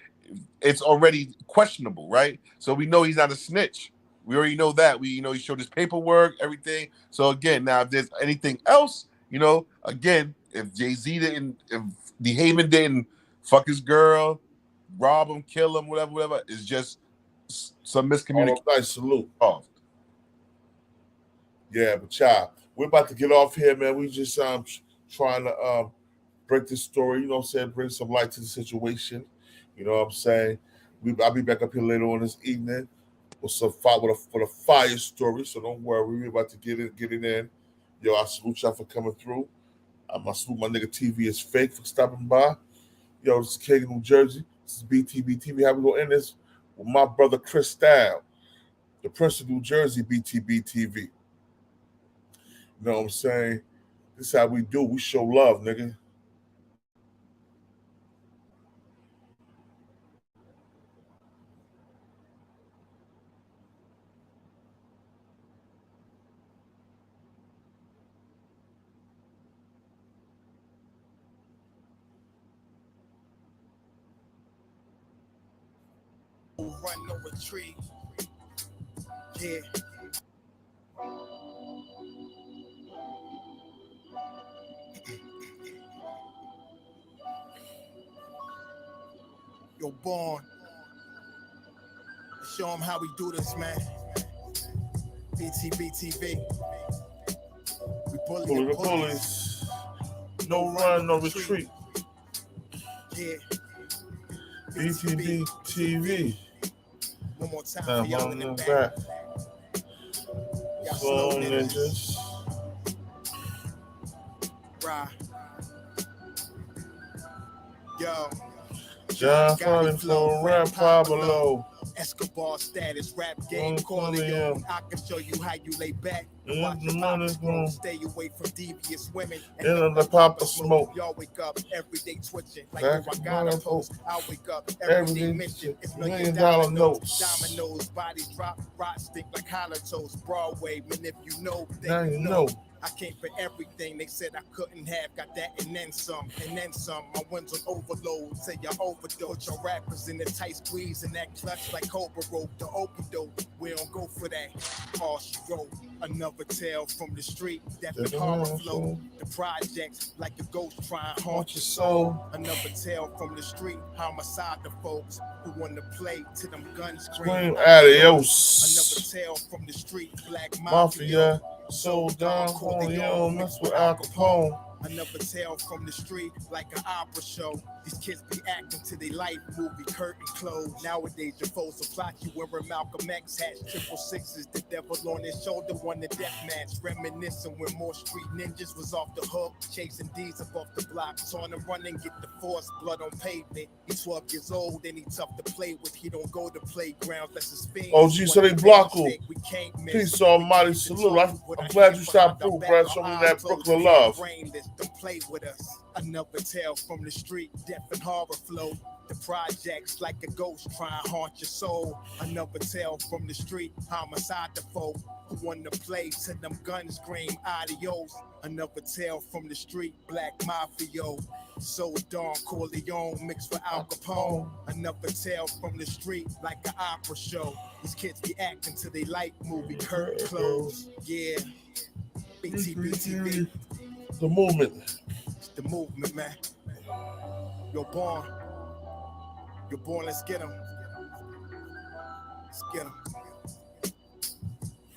it's already questionable, right? So we know he's not a snitch. We already know that. He showed his paperwork, everything. So again, now if there's anything else, you know, again, if Jay-Z didn't, if Dehaven didn't fuck his girl, rob him, kill him, whatever, it's just some miscommunication. Nice salute. Yeah, but child, we're about to get off here, man. We just trying to break this story, you know what I'm saying, bring some light to the situation. You know what I'm saying? I'll be back up here later on this evening with a fire story. So don't worry, we're about to get it in. Yo, I salute y'all for coming through. I salute my nigga TV is fake for stopping by. Yo, this is King of New Jersey. This is Btbtv. How we gonna end this with my brother Chris Style, the Prince of New Jersey, Btbtv. You know what I'm saying? This is how we do. We show love, nigga. Run, no retreat. Yeah. Yo, Born. Show them how we do this, man. Btbtv. We bully the police. No run, no retreat. Yeah. Btbtv. One more time for y'all in the back. Y'all slow ninjas. Right. Yo. John Funny Flow, Rap Pablo. Escobar status, rap game, Corleone. I can show you how you lay back. Watch the money's grown. Stay away from devious women. And the pop of smoke. Y'all wake up every day twitching. Like yo, I got a post. I wake up every day mission. It's $1 million notes. Dominoes, bodies drop, rot stink like hollow toast. Broadway, man, if you know, then now you know. I came for everything they said I couldn't have. Got that and then some, and then some. My wins on overload, say y'all overdose. Your rappers in the tight squeeze and that clutch like Cobra rope. The open dope, we don't go for that. All she wrote, another tale from the street. That the horror flow. The projects like a ghost trying to haunt your soul. Another tale from the street. Homicide the folks who want to play to them guns scream. Adios. Another tale from the street. Black Mafia. Sold down, Corleone, mess with Al Capone. Another tale from the street, like an opera show. These kids be acting to their life movie, curtain closed. Nowadays, your foes will plot you wearing Malcolm X hats, 666, the devil on his shoulder, won the death match. Reminiscing when more street ninjas was off the hook, chasing D's up off the block. On him running, get the force, blood on pavement. He's 12 years old and he's tough to play with. He don't go to playgrounds, that's his thing. Oh, gee, so they block him. Peace, almighty salute. I'm glad you stopped through, bro. Show me that Brooklyn love. Don't play with us. Another tale from the street, death and horror flow. The projects like a ghost trying to haunt your soul. Another tale from the street, homicide the folk who want to play to them guns scream adios. Another tale from the street, black mafia. So Don Corleone mixed with Al Capone. Another tale from the street, like an opera show. These kids be acting till they like movie curtain close. Yeah, Btbtv. The movement. It's the movement, man. You're born. You're born, let's get 'em. Let's get 'em.